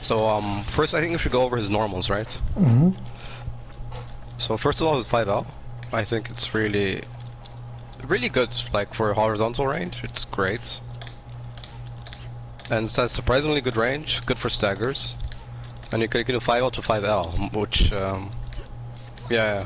So, first I think we should go over his normals, right? Mm-hmm. So first of all, his 5L. I think it's really good, like, for horizontal range. It's great. And it has surprisingly good range, good for staggers. And you can do 5L to 5L, which, yeah.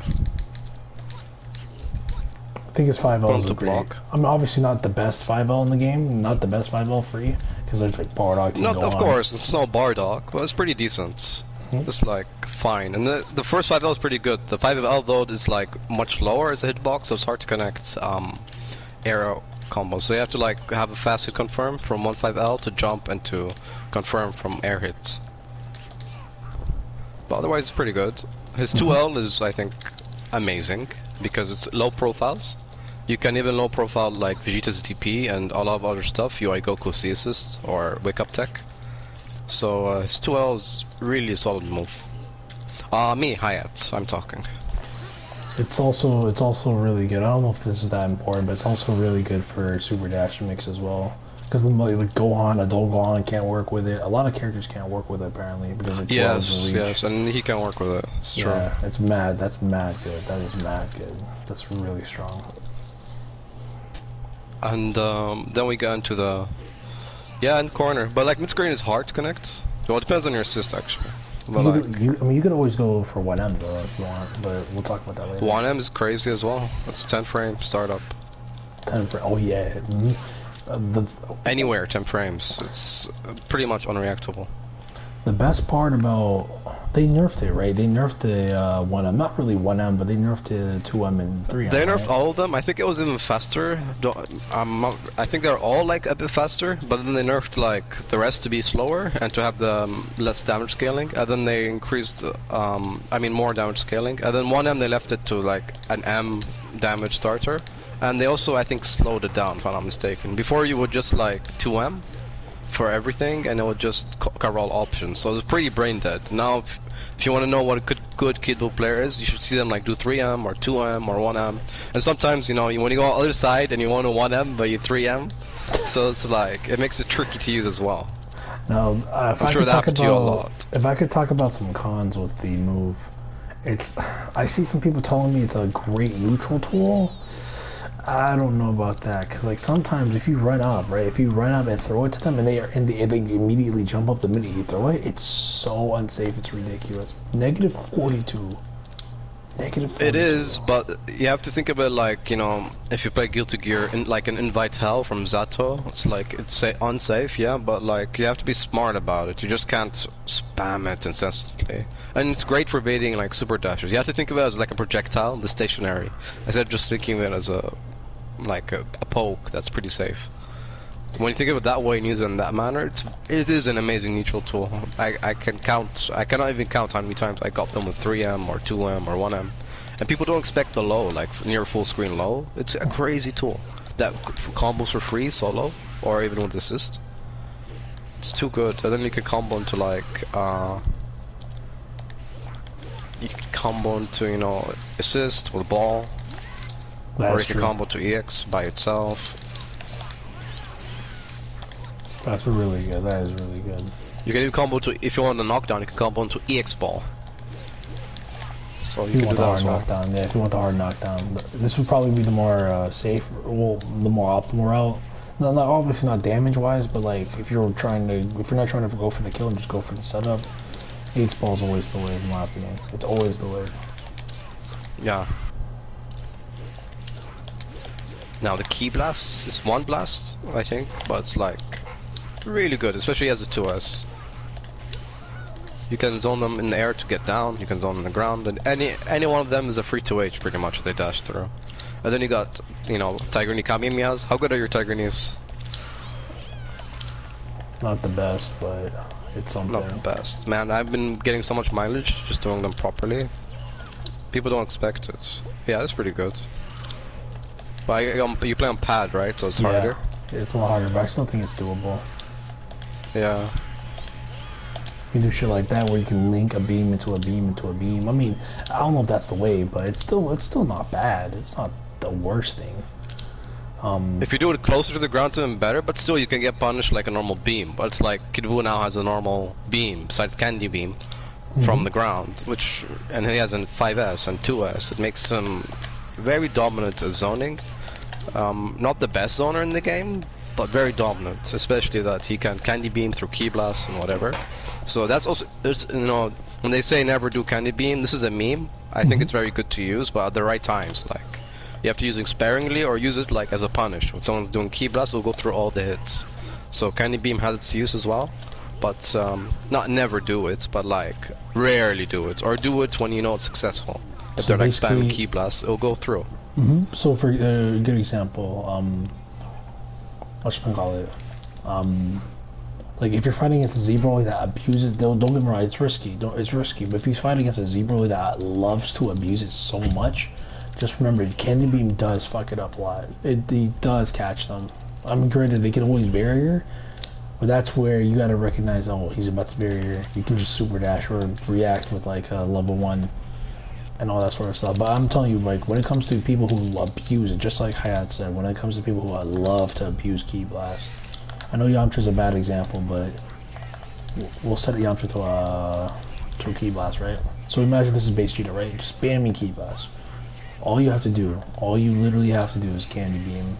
I think his 5L is to great. block. I'm obviously not the best 5L in the game, not the best 5L free, because there's like Bardock to Not, go of on. course, it's no Bardock, but it's pretty decent. It's like fine, and the first 5L is pretty good. The 5L though is like much lower as a hitbox, so it's hard to connect arrow combos. So you have to like have a fast hit confirm from 1 5L to jump and to confirm from air hits. But otherwise, it's pretty good. His 2L is, I think, amazing because it's low profiles. You can even low profile like Vegeta's DP and a lot of other stuff. UI Goku C assist or wake up tech. So his 2L is really a solid move. Me Hayat, I'm talking. It's also really good. I don't know if this is that important, but it's also really good for Super Dash mix as well. Because the Gohan, adult Gohan can't work with it. A lot of characters can't work with it apparently because of Yes, and he can work with it. It's true. Yeah, it's mad. That's mad good. That is mad good. That's really strong. And then we go into the end corner. But like mid screen is hard to connect. Well, it depends on your assist actually. But I mean, you could always go for 1M though if you want, but we'll talk about that later. 1M is crazy as well. It's 10 frame startup. 10 frame. Oh yeah. Anywhere 10 frames. It's pretty much unreactable. The best part about they nerfed it, right? They nerfed the 1M, not really 1M, but they nerfed the 2M and 3M. They nerfed right? all of them. I think it was even faster. I think they're all like a bit faster, but then they nerfed like the rest to be slower and to have the less damage scaling. And then they increased, more damage scaling. And then 1M they left it to like an M damage starter. And they also, I think, slowed it down, if I'm not mistaken. Before you would just like 2M for everything, and it would just cover all options. So it was pretty brain dead. Now, if you want to know what a good Kiddo player is, you should see them like do 3M or 2M or 1M. And sometimes, you know, when you go on the other side and you want to 1M, but you 3M, so it's like it makes it tricky to use as well. Now, I'm sure that happened to you a lot. If I could talk about some cons with the move, I see some people telling me it's a great neutral tool. I don't know about that, because like sometimes if you run up, right, if you run up and throw it to them and they immediately jump up the minute you throw it, it's so unsafe, it's ridiculous. -42. -42. It is, but you have to think of it like, you know, if you play Guilty Gear, like an Invite Hell from Zato, it's like, it's unsafe, yeah, but like, you have to be smart about it. You just can't spam it incessantly. And it's great for baiting like super dashes. You have to think of it as like a projectile, the stationary, instead of just thinking of it as a poke. That's pretty safe. When you think of it that way and use it in that manner, it is an amazing neutral tool. I cannot even count how many times I got them with 3M or 2M or 1M. And people don't expect the low, like near full screen low. It's a crazy tool. That combos for free solo, or even with assist. It's too good. And then you can combo into like, you can combo into, you know, assist with ball. Or you can combo to EX by itself. That's really good. That is really good. You can do combo to, if you want a knockdown, you can combo into EX ball. So you can do that as well. Knockdown, yeah, if you want the hard knockdown. This would probably be the more safe, well, the more optimal route. No, obviously not damage-wise, but like if you're not trying to go for the kill and just go for the setup, EX ball is always the way, in my opinion. It's always the way. Yeah. Now the key blast is one blast, I think, but it's like really good, especially as a 2S. You can zone them in the air to get down, you can zone on the ground, and any one of them is a free 2H pretty much if they dash through. And then you got, you know, Tiger Knee Kamimiyas. How good are your Tiger Knees? Not the best, but it's something. Not the best. Man, I've been getting so much mileage just doing them properly. People don't expect it. Yeah, it's pretty good. But you play on pad, right? So it's harder. Yeah, it's a lot harder, but I still think it's doable. Yeah. You do shit like that where you can link a beam into a beam into a beam. I mean, I don't know if that's the way, but it's still not bad. It's not the worst thing. If you do it closer to the ground, it's even better, but still you can get punished like a normal beam. But it's like Kid Buu now has a normal beam, besides Candy Beam, from the ground, and he has a 5S and 2S. It makes him very dominant at zoning. Not the best zoner in the game, but very dominant, especially that he can Candy Beam through Key Blast and whatever. So that's also, you know, when they say never do Candy Beam, this is a meme. I think it's very good to use, but at the right times, like, you have to use it sparingly or use it like as a punish. When someone's doing Key Blast, it'll go through all the hits. So Candy Beam has its use as well, but not never do it, but like rarely do it, or do it when you know it's successful. If they're like spamming Key Blast, it'll go through. So for a good example, what should I call it? Like if you're fighting against a Zebra that abuses, don't get me wrong, it's risky. It's risky, but if you fight against a Zebra that loves to abuse it so much, just remember, Candy Beam does fuck it up a lot. It does catch them. I mean, granted, they can always barrier, but that's where you gotta recognize, oh, he's about to barrier. You can just super dash or react with like level 1 and all that sort of stuff. But I'm telling you, like, when it comes to people who abuse it, just like Hayat said, when it comes to people who love to abuse Key Blast, I know Yamcha's a bad example, but we'll set Yamcha to a Key Blast, right? So imagine this is base cheetah, right? Just spamming Key Blast. All you literally have to do is Candy Beam.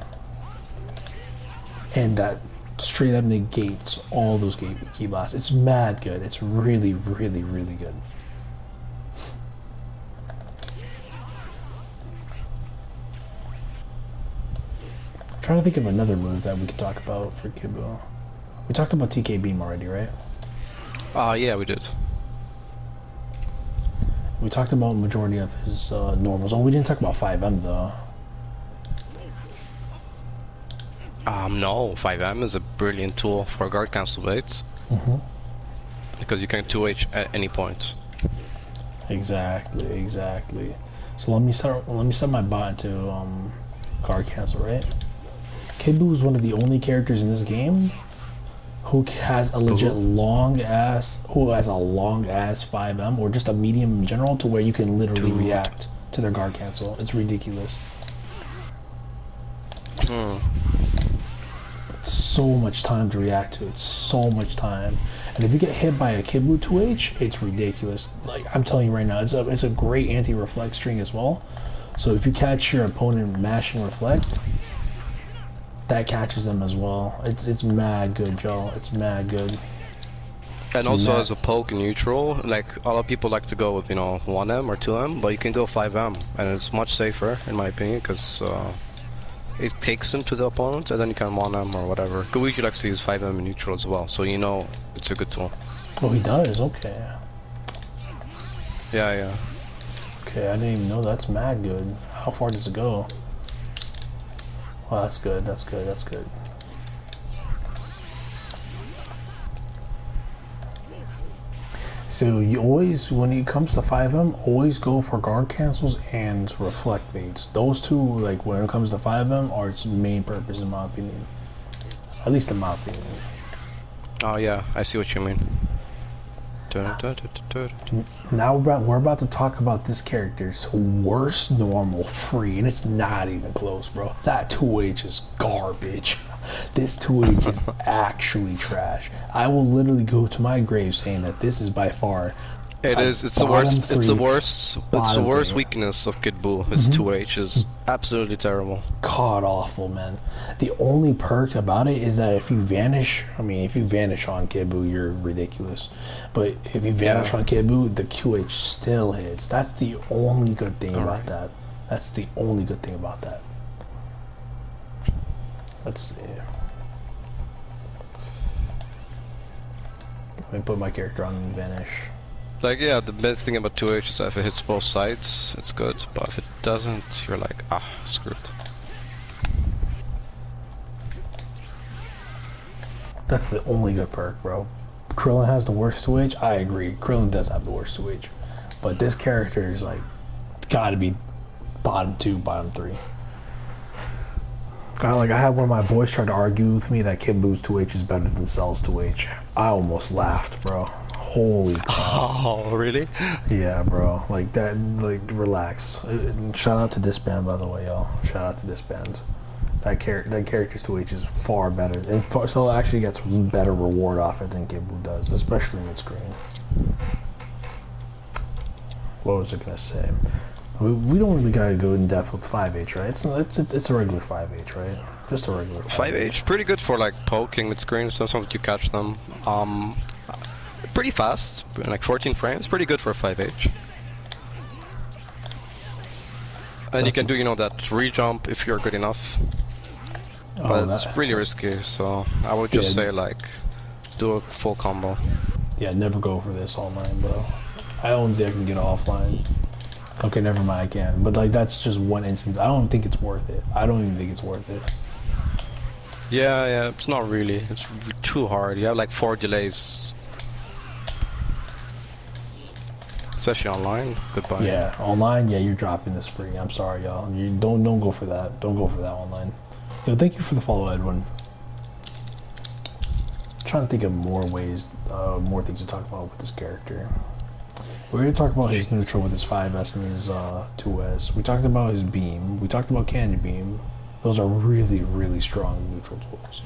And that straight up negates all those Key Blasts. It's mad good. It's really, really, really good. I'm trying to think of another move that we could talk about for Kid Buu. We talked about TK Beam already, right? Yeah, we did. We talked about majority of his normals. Oh, we didn't talk about 5M though. No, 5M is a brilliant tool for guard cancel baits. Because you can 2H at any point. Exactly. So let me set my bot to guard cancel, right? Kid Buu is one of the only characters in this game who has a legit long ass 5M or just a medium in general to where you can literally react to their guard cancel. It's ridiculous. So much time to react to it. So much time. And if you get hit by a Kid Buu 2H, it's ridiculous. Like I'm telling you right now, it's a great anti-reflect string as well. So if you catch your opponent mashing reflect, that catches them as well. It's mad good, Joe. It's mad good. And also as a poke neutral, like a lot of people like to go with 1M or 2M, but you can go 5M, and it's much safer in my opinion because it takes him to the opponent, and then you can 1M or whatever. Goichi likes to use 5M in neutral as well, so it's a good tool. Oh, he does. Okay. Yeah. Okay, I didn't even know that's mad good. How far does it go? Oh, that's good. That's good. So you always, when it comes to 5M, always go for guard cancels and reflect baits. Those two, like when it comes to 5M, are its main purpose in my opinion. At least in my opinion. Oh yeah, I see what you mean. Now we're about to talk about this character's worst normal free, and it's not even close, bro. That 2H is garbage. This 2H is actually trash. I will literally go to my grave saying that this is by far. It's the worst. It's the worst weakness of Kid Buu. His 2H is absolutely terrible. God awful, man. The only perk about it is that if you vanish, if you vanish on Kid Buu, you're ridiculous. But if you vanish on Kid Buu, the QH still hits. That's the only good thing about that. That's the only good thing about that. Let's see. Let me put my character on vanish. Like, yeah, the best thing about 2H is that if it hits both sides, it's good, but if it doesn't, you're like, screwed. That's the only good perk, bro. Krillin has the worst 2H. I agree. Krillin does have the worst 2H. But this character is like, gotta be bottom 2, bottom 3. I had one of my boys try to argue with me that Kid Buu's 2H is better than Cell's 2H. I almost laughed, bro. Holy crap. Oh, really? Yeah, bro. Like that, like, relax. Shout out to Disband, by the way, y'all. Shout out to Disband. That character's 2H is far better, and so actually gets better reward off it than Gibu does, especially mid screen. What was I gonna say? We don't really gotta go in depth with 5H, right? It's a regular 5H, right? Just a regular 5H, pretty good for like poking mid screen. Sometimes you catch them. Pretty fast, like 14 frames. Pretty good for a 5H. And you can do, you know, that re-jump if you're good enough. But it's really risky, so I would just say, like, do a full combo. Yeah, never go for this online, bro. I don't think I can get offline. Okay, never mind, I can. But, like, that's just one instance. I don't think it's worth it. I don't even think it's worth it. Yeah, it's not really. It's too hard. You have, like, 4 delays. Especially online. Goodbye. Yeah, online, yeah, you're dropping this free. I'm sorry, y'all. You don't go for that. Don't go for that online. Yo, thank you for the follow, Edwin. I'm trying to think of more ways, more things to talk about with this character. We're going to talk about his neutral with his 5S and his 2S. We talked about his beam. We talked about candy beam. Those are really, really strong neutral tools.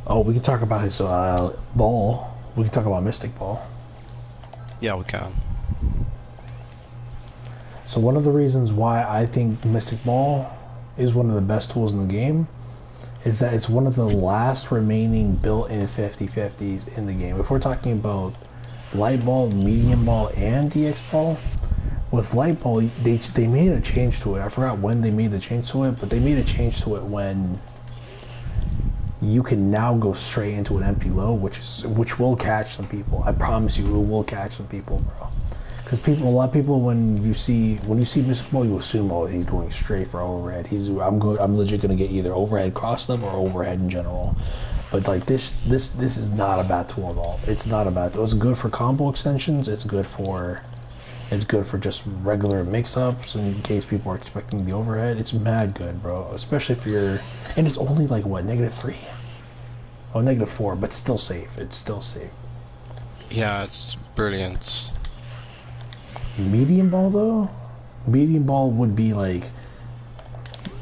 Oh, we can talk about his ball. We can talk about Mystic Ball. Yeah, we can. So one of the reasons why I think Mystic Ball is one of the best tools in the game is that it's one of the last remaining built-in 50/50s in the game. If we're talking about Light Ball, Medium Ball, and DX Ball, with Light Ball, they made a change to it. I forgot when they made the change to it, but they made a change to it when you can now go straight into an MP low, which will catch some people. I promise you, it will catch some people, bro. Because a lot of people, when you see Mystic Ball, you assume, oh, he's going straight for overhead. I'm legit gonna get either overhead cross them or overhead in general. But like this is not a bad tool at all. It's not a bad tool. It's good for combo extensions. It's good for just regular mix-ups in case people are expecting the overhead. It's mad good, bro. Especially if you're, and it's only like what, -3? Oh, -4, but still safe. It's still safe. Yeah, it's brilliant. Medium Ball though, Medium Ball would be like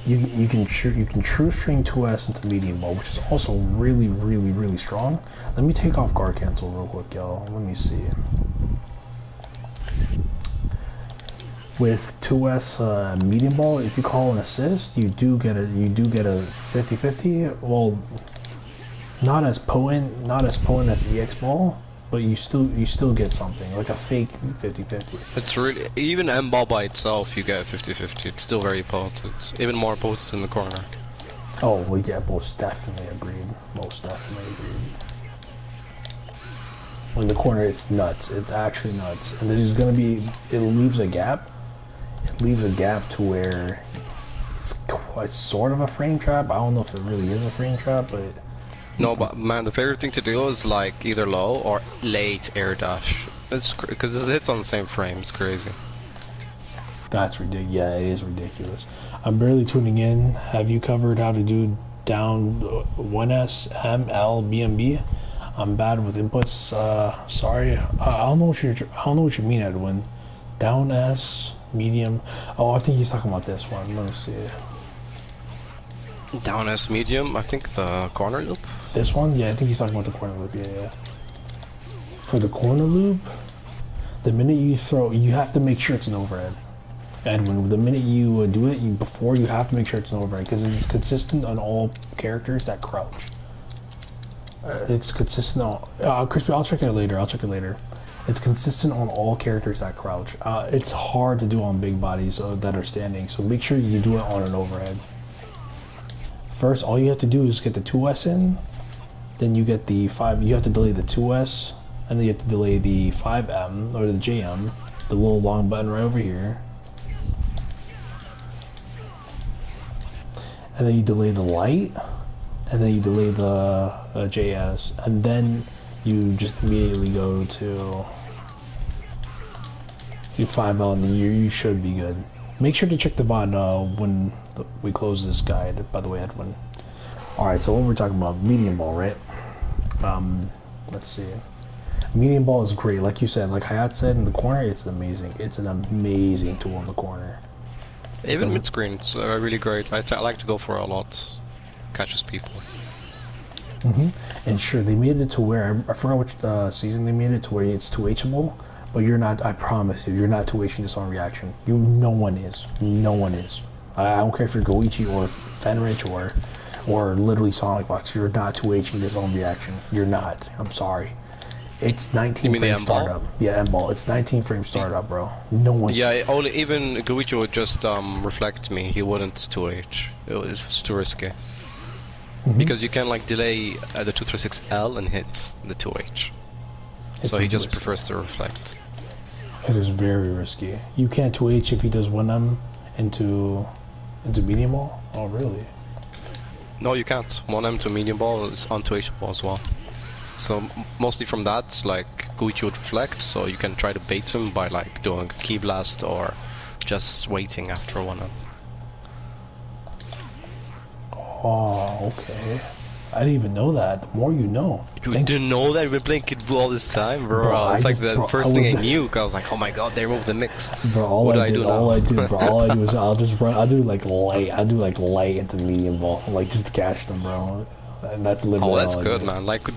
you can true string 2S into Medium Ball, which is also really, really, really strong. Let me take off guard cancel real quick, y'all. Let me see. With 2S Medium Ball, if you call an assist, you do get a 50/50. Well, not as potent as EX Ball, but you still get something like a fake 50/50. It's really, even M ball by itself, you get 50/50. It's still very potent, even more potent in the corner. Oh well, yeah, most definitely agreed. Most definitely agreed. In the corner, it's nuts. It's actually nuts, and this is gonna be. It leaves a gap. It leaves a gap to where it's sort of a frame trap. I don't know if it really is a frame trap, but. No, but man, the favorite thing to do is like either low or late air dash. It's because it hits on the same frame. It's crazy. That's ridiculous. Yeah, it is ridiculous. I'm barely tuning in. Have you covered how to do down 1S, M, L, BMB? I'm bad with inputs. Sorry. I don't know what you mean, Edwin. Down S, medium. Oh, I think he's talking about this one. Let me see. Down S medium. I think the corner loop. This one? Yeah, I think he's talking about the corner loop. Yeah. For the corner loop, the minute you throw, you have to make sure it's an overhead. And the minute you do it, you have to make sure it's an overhead because it's consistent on all characters that crouch. It's consistent on. Crispy, I'll check it later. It's consistent on all characters that crouch. It's hard to do on big bodies that are standing, so make sure you do it on an overhead. First, all you have to do is get the 2S in, then you get the 5. You have to delay the 2S, and then you have to delay the 5M or the JM, the little long button right over here. And then you delay the light, and then you delay the JS, and then you just immediately go to your 5L, and you should be good. Make sure to check the VOD when we close this guide, by the way, Edwin. Alright, so what we're talking about, medium ball, right? Let's see. Medium ball is great, like you said, like Hayat said in the corner, it's amazing. It's an amazing tool in the corner. Even mid-screen, it's really great. I like to go for a lot. Catches people. And sure, they made it to where, I forgot which season they made it to where it's 2Hable, but you're not, I promise you, you're not 2Hing this on reaction. No one is. No one is. I don't care if you're Goichi or Fenrich or literally Sonic Fox, you're not 2Hing this on reaction. You're not. I'm sorry. It's 19 frame startup. Yeah, M-Ball. It's 19 frame startup, bro. No one. Yeah, only even Goichi would just reflect me. He wouldn't 2H. It was too risky. Because you can like delay the 236L and hit the 2H. So he just prefers to reflect. It is very risky. You can't 2H if he does 1M into medium ball? Oh, really? No, you can't. 1M to medium ball is on 2H ball as well. So mostly from that, like Goichi would reflect, so you can try to bait him by like doing a key blast or just waiting after 1M. Oh, okay. I didn't even know that. The more you know. You didn't know that? You've been playing Kid Buu all this time, bro. It's like the first thing I knew, cause I was like, oh my god, they removed the mix. Bro, all I do is I'll just run. I'll do like light into medium ball, like just to catch them, bro. And that's literally. Oh, that's good, man. Like,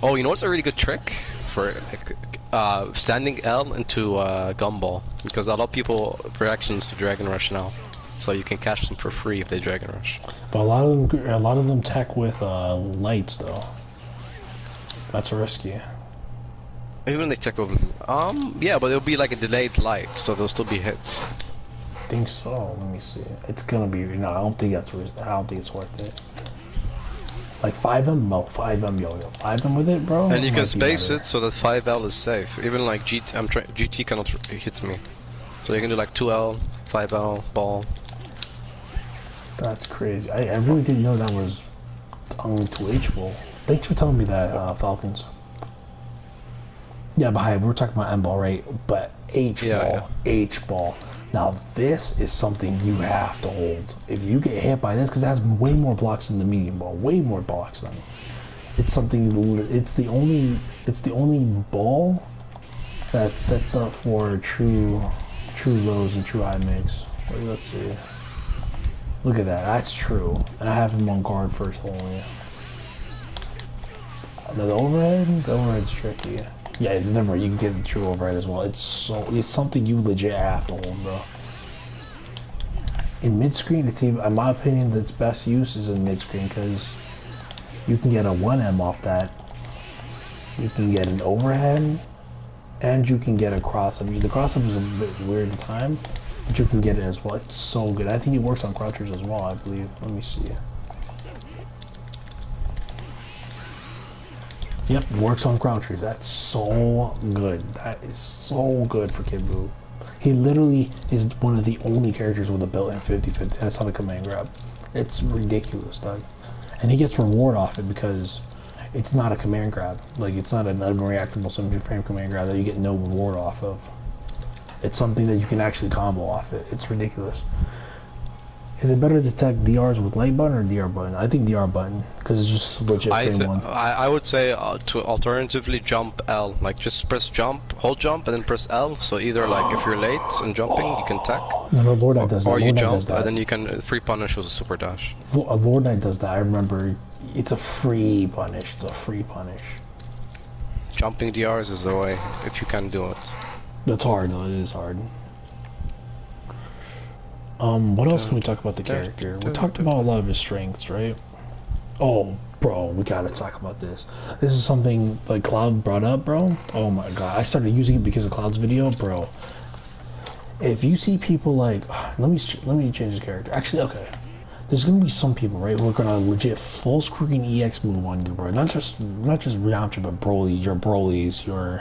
oh, you know what's a really good trick for like, standing L into gumball, because a lot of people reactions to Dragon Rush now. So you can catch them for free if they Dragon Rush. But a lot of them tech with lights though. That's risky. Even they tech with yeah, but it'll be like a delayed light, so there'll still be hits. I think so. Let me see. It's gonna be no. I don't think it's worth it. Like 5M, no 5M yo-yo. 5M with it, bro. And you can space it so that 5L is safe. Even like GT cannot hit me, so you can do like 2L, 5L, ball. That's crazy. I really didn't know that was only 2Hable. Thanks for telling me that, Falcons. Yeah, but hi, we're talking about M-Ball, right? But H-Ball, H-Ball. Now, this is something you have to hold. If you get hit by this, because it has way more blocks than the medium ball, way more blocks than it's something. It's the only ball that sets up for true lows and true high mix. Let's see. Look at that. That's true. And I have him on guard first only. Now the overhead's tricky. Yeah, never. You can get the true overhead as well. It's something you legit have to hold, bro. In mid screen, it's even, in my opinion, its best use is in mid screen because you can get a 1M off that. You can get an overhead, and you can get a cross up. The cross up is a bit weird at the time, but you can get it as well. It's so good. I think it works on crouchers as well, I believe. Let me see. Yep, it works on crouchers. That's so good. That is so good for Kid Buu. He literally is one of the only characters with a built-in 50-50. That's how the command grab. It's ridiculous, dog. And he gets reward off it because it's not a command grab. Like, it's not an unreactable 17-frame command grab that you get no reward off of. It's something that you can actually combo off it. It's ridiculous. Is it better to detect DRs with light button or DR button? I think DR button, because it's just legit frame one. I would say to alternatively jump L. Like, just press jump, hold jump, and then press L. So either, like, if you're late and jumping, you can tech. No, Lord Knight does that. Or you jump, and then you can free punish with a super dash. Lord Knight does that. I remember. It's a free punish. It's a free punish. Jumping DRs is the way, if you can do it. That's hard, though. It is hard. What else can we talk about the character? We talked about a lot of his strengths, right? Oh, bro, we gotta talk about this. This is something, like, Cloud brought up, bro. Oh my god, I started using it because of Cloud's video, bro. If you see people like... Let me change his character. Actually, okay. There's gonna be some people, right, who are gonna legit full screen EX move on you, bro. Not just Yamcha, but Broly, your Brolys, your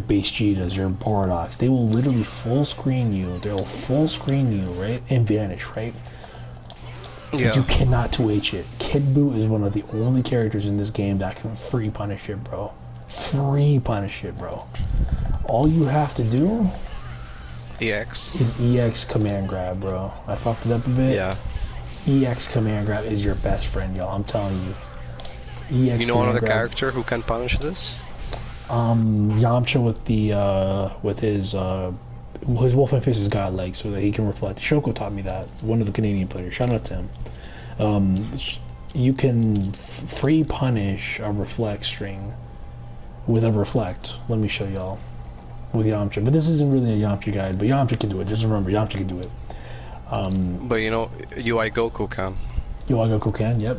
base Cheetahs, your Paradox. They will literally full screen you. They'll full screen you, right? And vanish, right? Yeah. But you cannot 2H it. Kid Buu is one of the only characters in this game that can free punish it, bro. Free punish it, bro. All you have to do EX is EX command grab, bro. I fucked it up a bit. Yeah. EX command grab is your best friend, y'all. I'm telling you. EX. You know another character who can punish this? Yamcha with the his Wolfman Fist has got legs so that he can reflect. Shoko taught me that. One of the Canadian players. Shout out to him. You can free punish a reflect string with a reflect. Let me show y'all with Yamcha. But this isn't really a Yamcha guide, but Yamcha can do it. Just remember, Yamcha can do it. But you know, UI Goku can. UI Goku can, yep.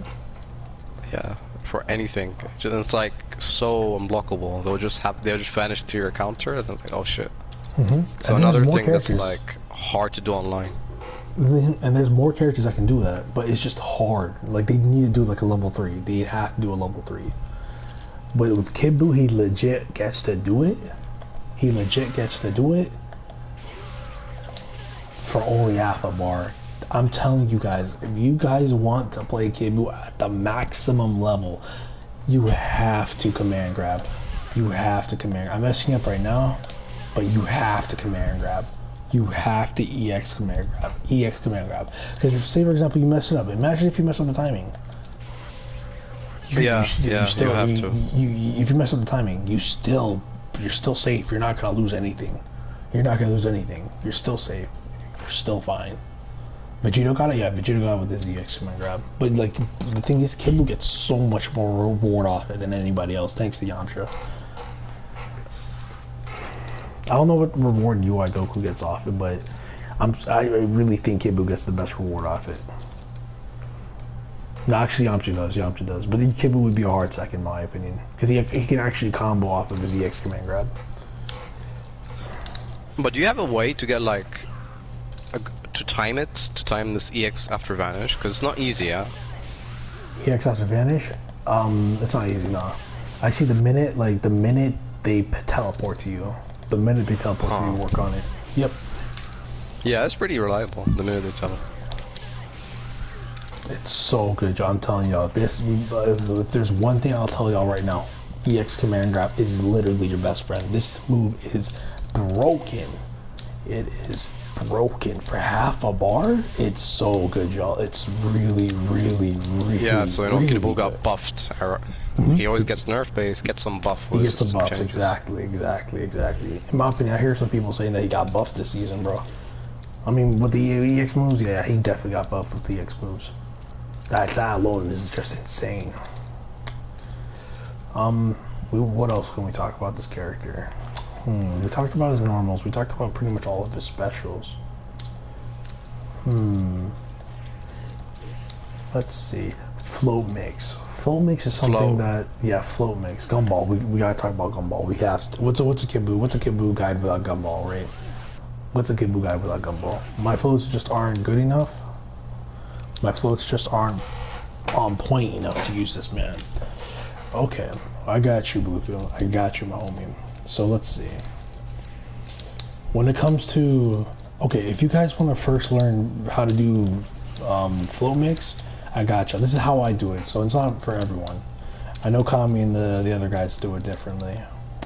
Yeah, for anything. It's like so unblockable. They'll just vanish to your counter, and it's like, oh shit. So another thing that's like hard to do online. And there's more characters that can do that, but it's just hard. Like they need to do like a level 3. They have to do a level 3. But with Kid Buu, he legit gets to do it. He legit gets to do it for only half a bar. I'm telling you guys, if you guys want to play Kid Buu at the maximum level, you have to command grab. You have to command. I'm messing up right now, but you have to command grab. You have to EX command grab. EX command grab. Because if, say for example, you mess it up. Imagine if you mess up the timing. You have to. If you mess up the timing, you're still safe. You're not gonna lose anything. You're not gonna lose anything. You're still safe. You're still fine. Vegito got it, yeah. Vegito got it with his EX command grab. But like the thing is, Kid Buu gets so much more reward off it than anybody else, thanks to Yamcha. I don't know what reward UI Goku gets off it, but I really think Kid Buu gets the best reward off it. No, actually Yamcha does. But the Kid Buu would be a hard second in my opinion. Because he can actually combo off of his EX command grab. But do you have a way to get like, to time this EX after vanish? Because it's not easy, yeah? EX after vanish? It's not easy, no. I see the minute they teleport to you. The minute they teleport to you, work on it. Yep. Yeah, it's pretty reliable, the minute they teleport. It's so good, John. I'm telling y'all, this, if there's one thing I'll tell y'all right now, EX command grab is literally your best friend. This move is broken. It is broken. For half a bar, it's so good, y'all. It's really, really, really yeah, so I know really Kid Buu got buffed. He always gets nerfed, but he gets some buff. He gets some buffs, exactly. In my opinion, I hear some people saying that he got buffed this season, bro. I mean, with the EX moves, yeah, he definitely got buffed with the EX moves. That alone is just insane. What else can we talk about this character? We talked about his normals. We talked about pretty much all of his specials. Let's see. Float mix. Float mix is something that, yeah, float mix. Gumball. We gotta talk about Gumball. We have to. What's a Kid Buu? What's a Kid Buu guide without Gumball, right? What's a Kid Buu guide without Gumball? My floats just aren't good enough. My floats just aren't on point enough to use this man. Okay, I got you, Bluefield. I got you, my homie. So let's see. When it comes to, okay, if you guys want to first learn how to do float mix, I got you. This is how I do it, so it's not for everyone. I know Kami and the other guys do it differently,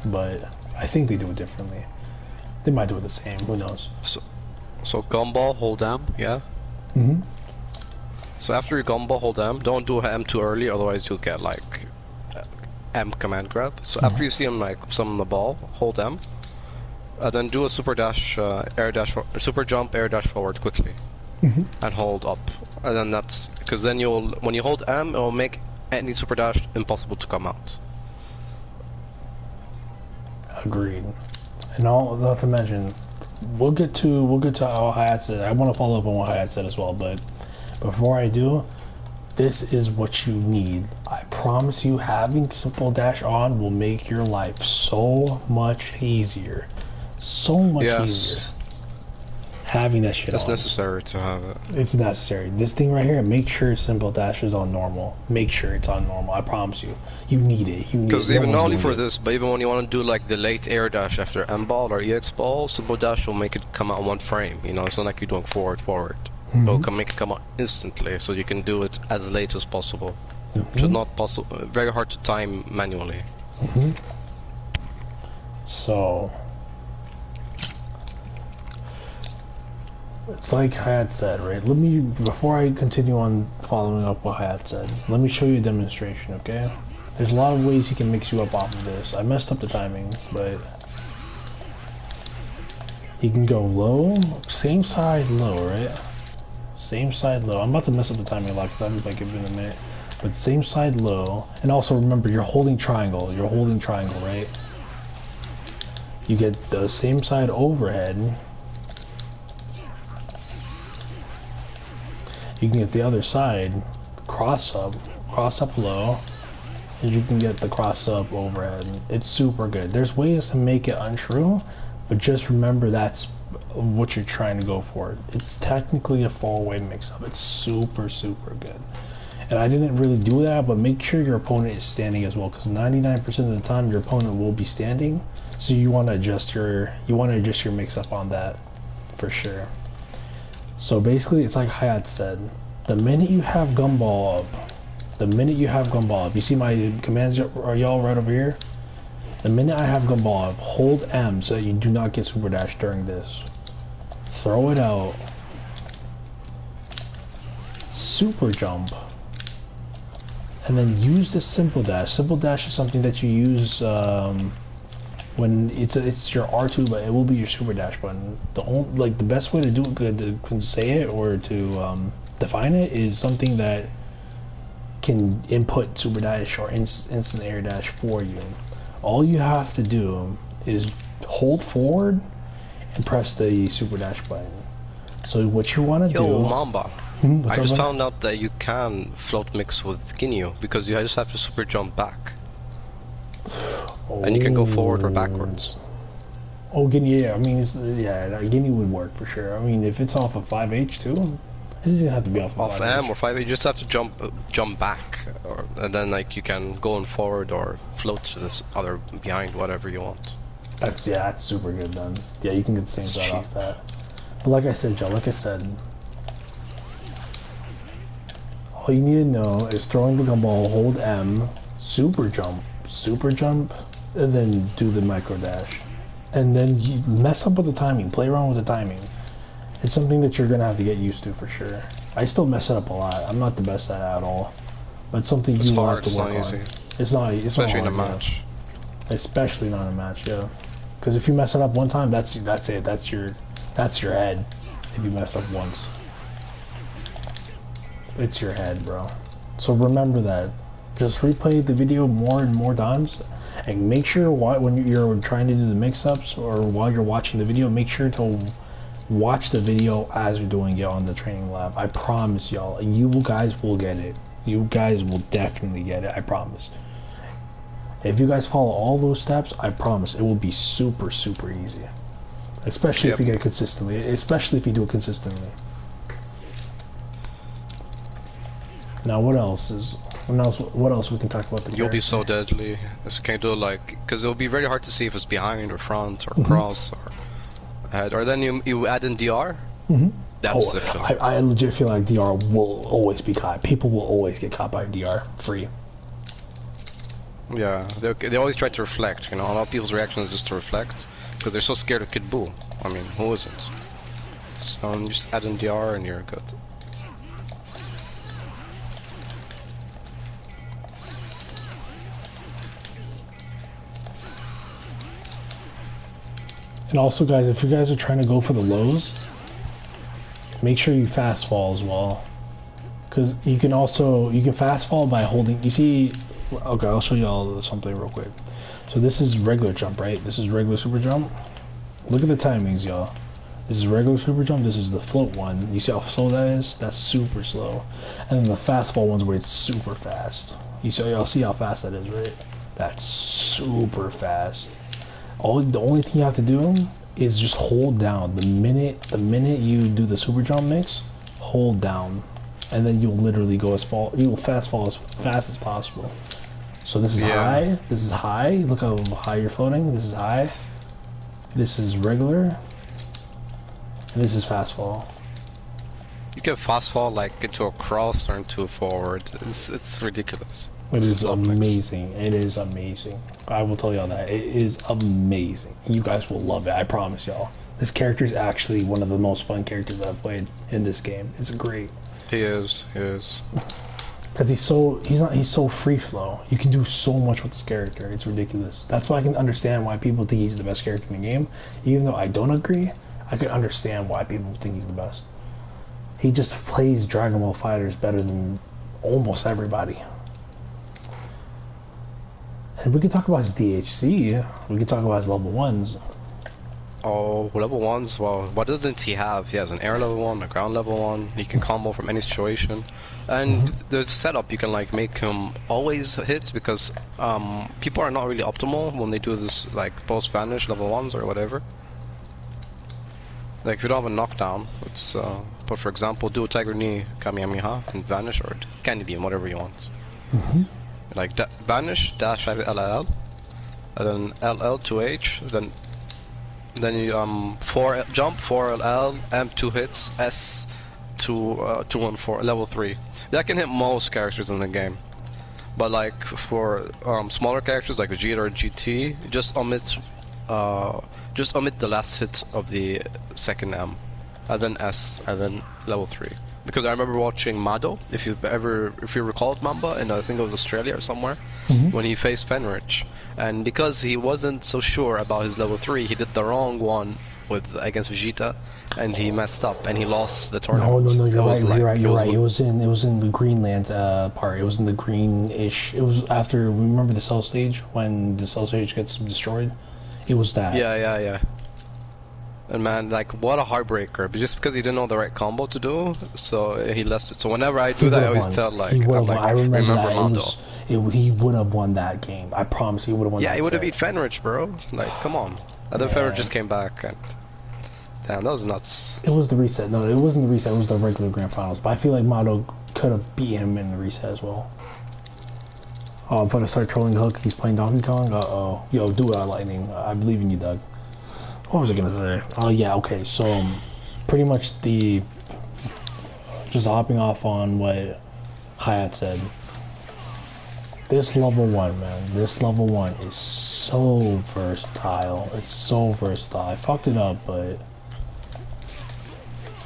but I think they do it differently. They might do it the same. Who knows? So gumball, hold M, yeah. So after you gumball, hold M. Don't do M too early, otherwise you'll get like M command grab. So after you see him like summon the ball, hold M. Then do a super dash, super jump, air dash forward quickly, and hold up. And then that's because then when you hold M, it will make any super dash impossible to come out. Agreed. And all not to mention, we'll get to how Hayat said. I want to follow up on what Hayat said as well, but before I do, this is what you need. I promise you, having simple dash on will make your life so much easier. So much easier. Having that shit on. It's necessary to have it. It's necessary. This thing right here, make sure simple dash is on normal. Make sure it's on normal. I promise you. You need it. You need it. Because even not only for this, but even when you want to do like the late air dash after M ball or EX ball, simple dash will make it come out one frame. You know, it's not like you're doing forward. It'll make it come out instantly, so you can do it as late as possible. Which is not possible. Very hard to time manually. So it's like Hayat said, right? Before I continue on following up what Hayat said, let me show you a demonstration, okay? There's a lot of ways he can mix you up off of this. I messed up the timing, but You can go low, same side low, right? Same side low. I'm about to mess up the timing a lot because I'm like giving it a minute. But same side low, and also remember you're holding triangle. You're holding triangle, right? You get the same side overhead. You can get the other side cross up low, and you can get the cross up overhead. It's super good. There's ways to make it untrue, but just remember that's what you're trying to go for. It's technically a 4-way mix-up. It's super good. And I didn't really do that, but make sure your opponent is standing as well, because 99% of the time your opponent will be standing. So you want to adjust your mix-up on that for sure. So basically, it's like Hayat said. The minute you have gumball up, you see my commands are y'all right over here? The minute I have gumball up, hold M so that you do not get super dash during this. Throw it out. Super jump. And then use the simple dash. Simple dash is something that you use when it's your R2, but it will be your super dash button. The best way to do it, to say it or to define it, is something that can input super dash or instant air dash for you. All you have to do is hold forward and press the super dash button. So what you want to do... Yo, Mamba. I just up, found out that you can float mix with Ginyu, because you just have to super jump back. And you can go forward or backwards. Oh, Ginyu, yeah. I mean, Ginyu would work for sure. I mean, if it's off of 5H too, it doesn't have to be off of 5H. M or 5H, you just have to jump back, and then like you can go on forward or float to this other behind, whatever you want. That's super good then. Yeah, you can get the same side off that. But like I said, Joe, all you need to know is throwing the gumball, hold M, super jump, and then do the micro dash. And then you mess up with the timing, play around with the timing. It's something that you're gonna have to get used to for sure. I still mess it up a lot. I'm not the best at it at all. But it's something you will have to work on. It's not easy. Especially in a match. Especially not in a match, yeah. Because if you mess it up one time, that's it. That's your head. If you mess up once. It's your head, bro. So remember that. Just replay the video more and more times, and make sure when you're trying to do the mix-ups or while you're watching the video, make sure to watch the video as you're doing it on the training lab. I promise y'all, you guys will get it. You guys will definitely get it. I promise. If you guys follow all those steps, I promise it will be super easy. Especially if you get it consistently. Especially if you do it consistently. Now what else we can talk about the You'll be so deadly. So can you do because it'll be very hard to see if it's behind or front or cross or ahead. Or then you add in DR. That's the killer. I legit feel like DR will always be caught. People will always get caught by DR free. Yeah, they always try to reflect. You know, a lot of people's reaction is just to reflect because they're so scared of Kid Buu. I mean, who isn't? So you just add in DR and you're good. And also, guys, if you guys are trying to go for the lows, make sure you fast fall as well. Because you can fast fall by holding, you see, okay, I'll show you all something real quick. So this is regular jump, right? This is regular super jump. Look at the timings, y'all. This is regular super jump, this is the float one. You see how slow that is? That's super slow. And then the fast fall one's where it's super fast. Y'all see how fast that is, right? That's super fast. The only thing you have to do is just hold down. The minute you do the super jump mix, hold down, and then you'll literally you'll fast fall as fast as possible. So this is high. This is high. Look how high you're floating. This is high. This is regular, and this is fast fall. You can fast fall like into a cross or into a forward. It's ridiculous. It is amazing. It is amazing. I will tell y'all that. It is amazing. You guys will love it. I promise y'all. This character is actually one of the most fun characters I've played in this game. It's great. He is. Because he's so free flow. You can do so much with this character. It's ridiculous. That's why I can understand why people think he's the best character in the game. Even though I don't agree, I could understand why people think he's the best. He just plays Dragon Ball Fighters better than almost everybody. And we can talk about his DHC. We can talk about his level 1s. Oh, level 1s? Well, what doesn't he have? He has an air level 1, a ground level 1. He can combo from any situation. And there's a setup you can like make him always hit because people are not really optimal when they do this like post vanish level 1s or whatever. Like if you don't have a knockdown, it's but for example do a Tiger Knee Kamehameha and vanish or Candy Beam, whatever you want. Like vanish, dash LL, and then LL to H, then you jump 4LL, M2 hits, S to 214, level 3. That can hit most characters in the game. But like for smaller characters like Vegeta or GT, just omit the last hit of the second M, and then S, and then level 3. Because I remember watching Mado, if you recall Mamba, in I think it was Australia or somewhere, when he faced Fenrich, and because he wasn't so sure about his level 3, he did the wrong one against Vegeta, and he messed up and he lost the tournament. No, you're right. It was in the Greenland part. It was in the greenish. It was after, remember the Cell stage when the Cell stage gets destroyed. It was that. Yeah. And man, like, what a heartbreaker. But just because he didn't know the right combo to do, so he lost it. So whenever I do that, I always tell, like, I remember Mando. He would have won that game. I promise he would have won that. Yeah, he would have beat Fenrich, bro. Like, come on. And then Fenrich just came back. And damn, that was nuts. It was the reset. No, it wasn't the reset. It was the regular grand finals. But I feel like Mando could have beat him in the reset as well. Oh, I'm gonna start trolling Hook. He's playing Donkey Kong. Uh-oh. Yo, do it, Lightning. I believe in you, Doug. What was I gonna say? Oh yeah, okay. So, pretty much just hopping off on what Hayat said. This level 1, man. This level 1 is so versatile. It's so versatile. I fucked it up, but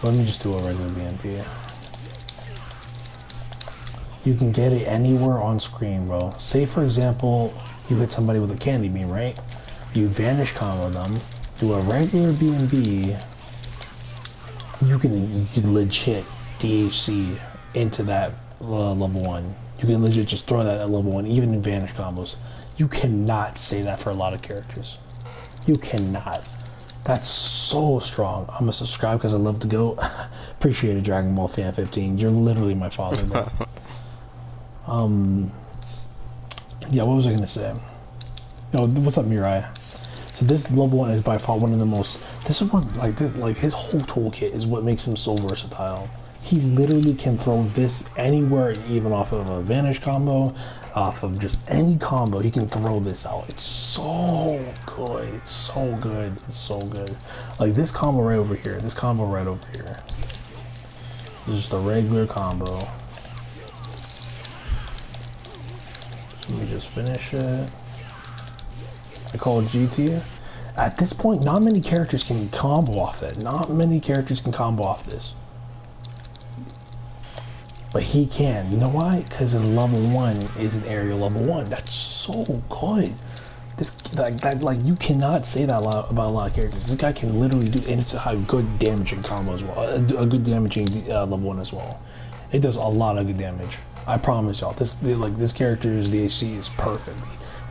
let me just do a regular BMP. You can get it anywhere on screen, bro. Say for example, you hit somebody with a Candy Beam, right? You vanish combo them. Do a regular BMB, you can legit DHC into that level 1. You can legit just throw that at level 1, even in vanish combos. You cannot say that for a lot of characters. You cannot. That's so strong. I'm gonna subscribe because I love to go. Appreciate it, Dragon Ball Fan 15. You're literally my father, bro. Yeah, what was I gonna say? No, what's up, Mirai? So this level 1 is by far one of the most. This is one like his whole toolkit is what makes him so versatile. He literally can throw this anywhere, even off of a vanish combo, off of just any combo. He can throw this out. It's so good. It's so good. It's so good. Like this combo right over here. This combo right over here. It's just a regular combo. Let me just finish it. I call it GT. At this point, not many characters can combo off that. Not many characters can combo off this. But he can. You know why? Because his level 1 is an aerial level 1. That's so good. This like you cannot say that about a lot of characters. This guy can literally do, and it's a good damaging combo as well. A good damaging level 1 as well. It does a lot of good damage. I promise y'all. This character's DHC is perfect.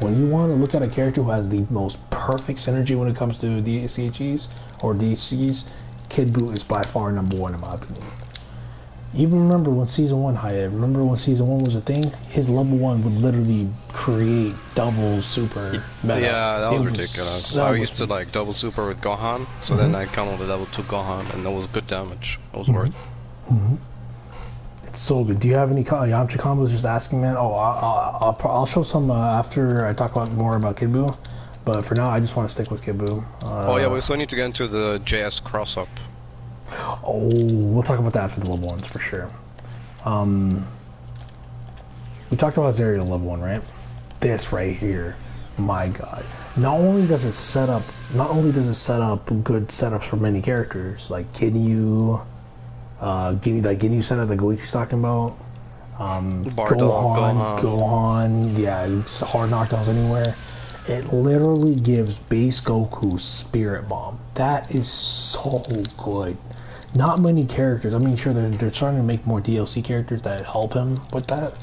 When you want to look at a character who has the most perfect synergy when it comes to DCHEs or DCs, Kid Buu is by far #1 in my opinion. Even remember when Season 1 remember when Season 1 was a thing? His level 1 would literally create double super meta. Yeah, that was ridiculous. I used to like double super with Gohan, so then I'd come with a level 2 Gohan, and that was good damage. It was worth it. It's so good. Do you have any Yamcha combos? Just asking, man. Oh, I'll show some after I talk more about Kid Buu. But for now, I just want to stick with Kid Buu. Oh yeah, we still need to get into the JS cross-up. Oh, we'll talk about that after the level 1s for sure. We talked about his aerial level 1, right? This right here, my god. Not only does it set up good setups for many characters like Ginyu, Ginyu setup that Goichi's talking about. Bardock, Gohan, yeah, just hard knockdowns anywhere. It literally gives base Goku Spirit Bomb. That is so good. Not many characters. I mean, sure, they're starting to make more DLC characters that help him with that,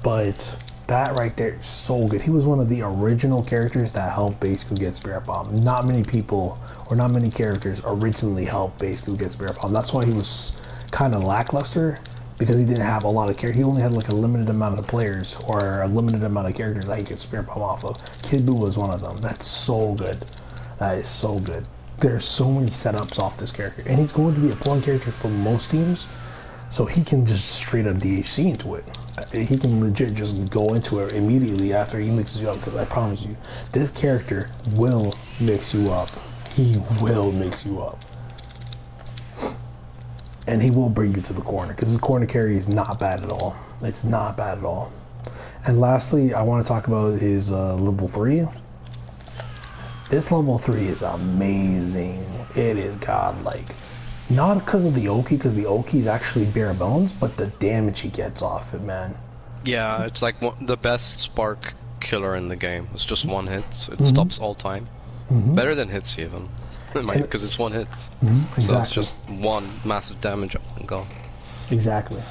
but that right there is so good. He was one of the original characters that helped Base Goku get Spirit Bomb. Not many people, or not many characters, originally helped Base Goku get Spirit Bomb. That's why he was kind of lackluster, because he didn't have a lot of characters. He only had like a limited amount of players, or a limited amount of characters that he could Spirit Bomb off of. Kid Buu was one of them. That's so good. That is so good. There's so many setups off this character, and he's going to be a plug character for most teams, so he can just straight up DHC into it. He can legit just go into it immediately after he mixes you up, because I promise you, this character will mix you up. He will mix you up. And he will bring you to the corner, because his corner carry is not bad at all. It's not bad at all. And lastly, I want to talk about his level 3. This level 3 is amazing. It is godlike. Not because of the Oki, because the Oki is actually bare bones, but the damage he gets off it, man. Yeah, it's like the best spark killer in the game. It's just one hit, so it stops all time. Better than hits even, because it's one hit. Exactly. So it's just one massive damage and go. Exactly.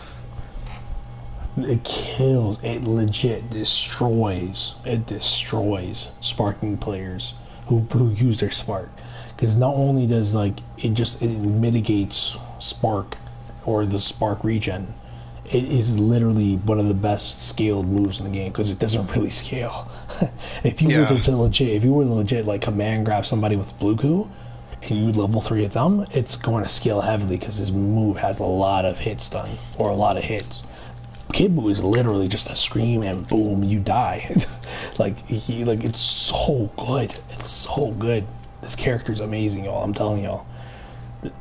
It kills. It legit destroys. It destroys sparking players who use their spark. Because not only does it mitigates spark or the spark regen, it is literally one of the best scaled moves in the game, because it doesn't really scale. If you were to legit like command grab somebody with Bluetooth and you level 3 at them, it's going to scale heavily because his move has a lot of hits done, or a lot of hits. Kid Buu is literally just a scream and boom, you die. It's so good. It's so good. This character's amazing, y'all. I'm telling y'all.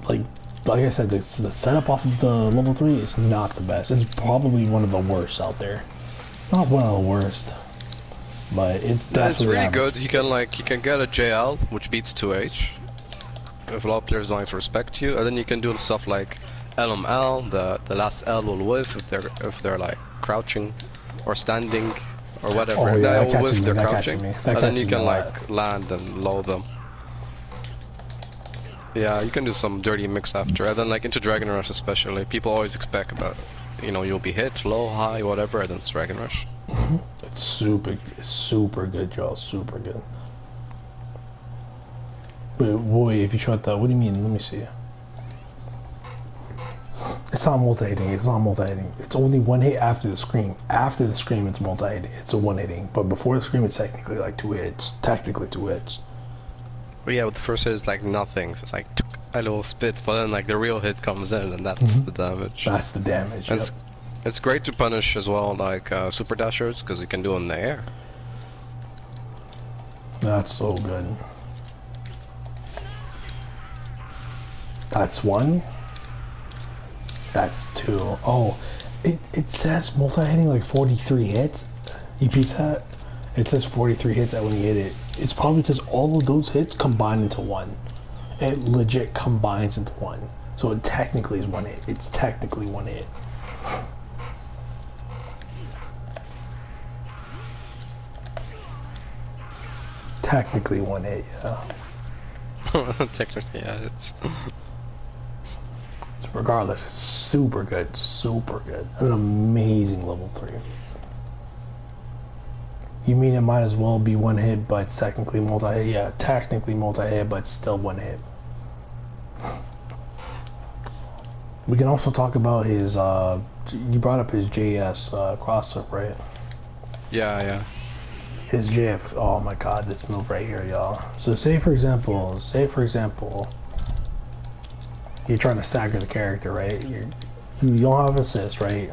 Like I said, the setup off of the level 3 is not the best. It's probably one of the worst out there. Not one of the worst, but it's definitely it's really average. good. You can get a JL, which beats 2H. If a lot of players don't like to respect you, and then you can do stuff like LML, the last L will whiff if they're like crouching or standing or whatever. Oh, yeah, they will whiff if they're crouching, and then you can like lot. land and low them. Yeah, you can do some dirty mix after, and then like into Dragon Rush especially, people always expect that, you'll be hit low, high, whatever, and then it's Dragon Rush. It's super good, y'all. Super good. But boy, if you shot that, what do you mean? Let me see. It's not multi-hitting. It's not multi-hitting. It's only one hit after the scream. After the scream, it's multi-hitting. It's a one-hitting. But before the scream, it's technically like 2 hits. Technically 2 hits. But yeah, with the first hit, it's like nothing. So it's like a little spit, but then like the real hit comes in, and that's the damage. That's the damage. Yep. It's great to punish as well, like super dashers, because you can do it in the air. That's so good. That's 1. That's 2. Oh, it says multi-hitting like 43 hits. You beat that? It says 43 hits when you hit it. It's probably because all of those hits combine into 1. It legit combines into 1. So it technically is 1 hit. It's technically 1 hit. Technically 1 hit, yeah. Technically, yeah, it's... Regardless, it's super good. An amazing level 3. You mean it might as well be 1 hit, but it's technically multi-hit? Yeah, technically multi-hit, but still 1 hit. We can also talk about his, you brought up his JS cross-up, right? Yeah. His JF, oh my god, this move right here, y'all. So say for example, you're trying to stagger the character, right? You don't have assist, right?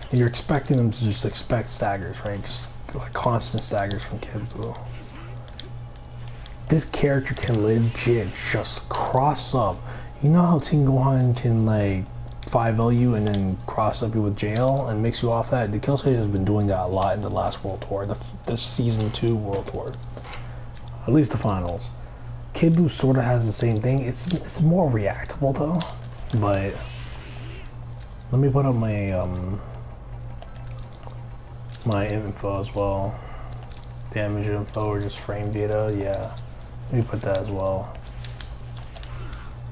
And you're expecting them to just expect staggers, right? Just like constant staggers from Kid Buu. This character can legit just cross up. You know how Team Gohan can like 5L you and then cross up you with JL and mix you off that? The Killstage has been doing that a lot in the last World Tour, the Season 2 World Tour. At least the finals. Kid Buu sort of has the same thing. It's more reactable though. But let me put up my my info as well. Damage info or just frame data, yeah. Let me put that as well.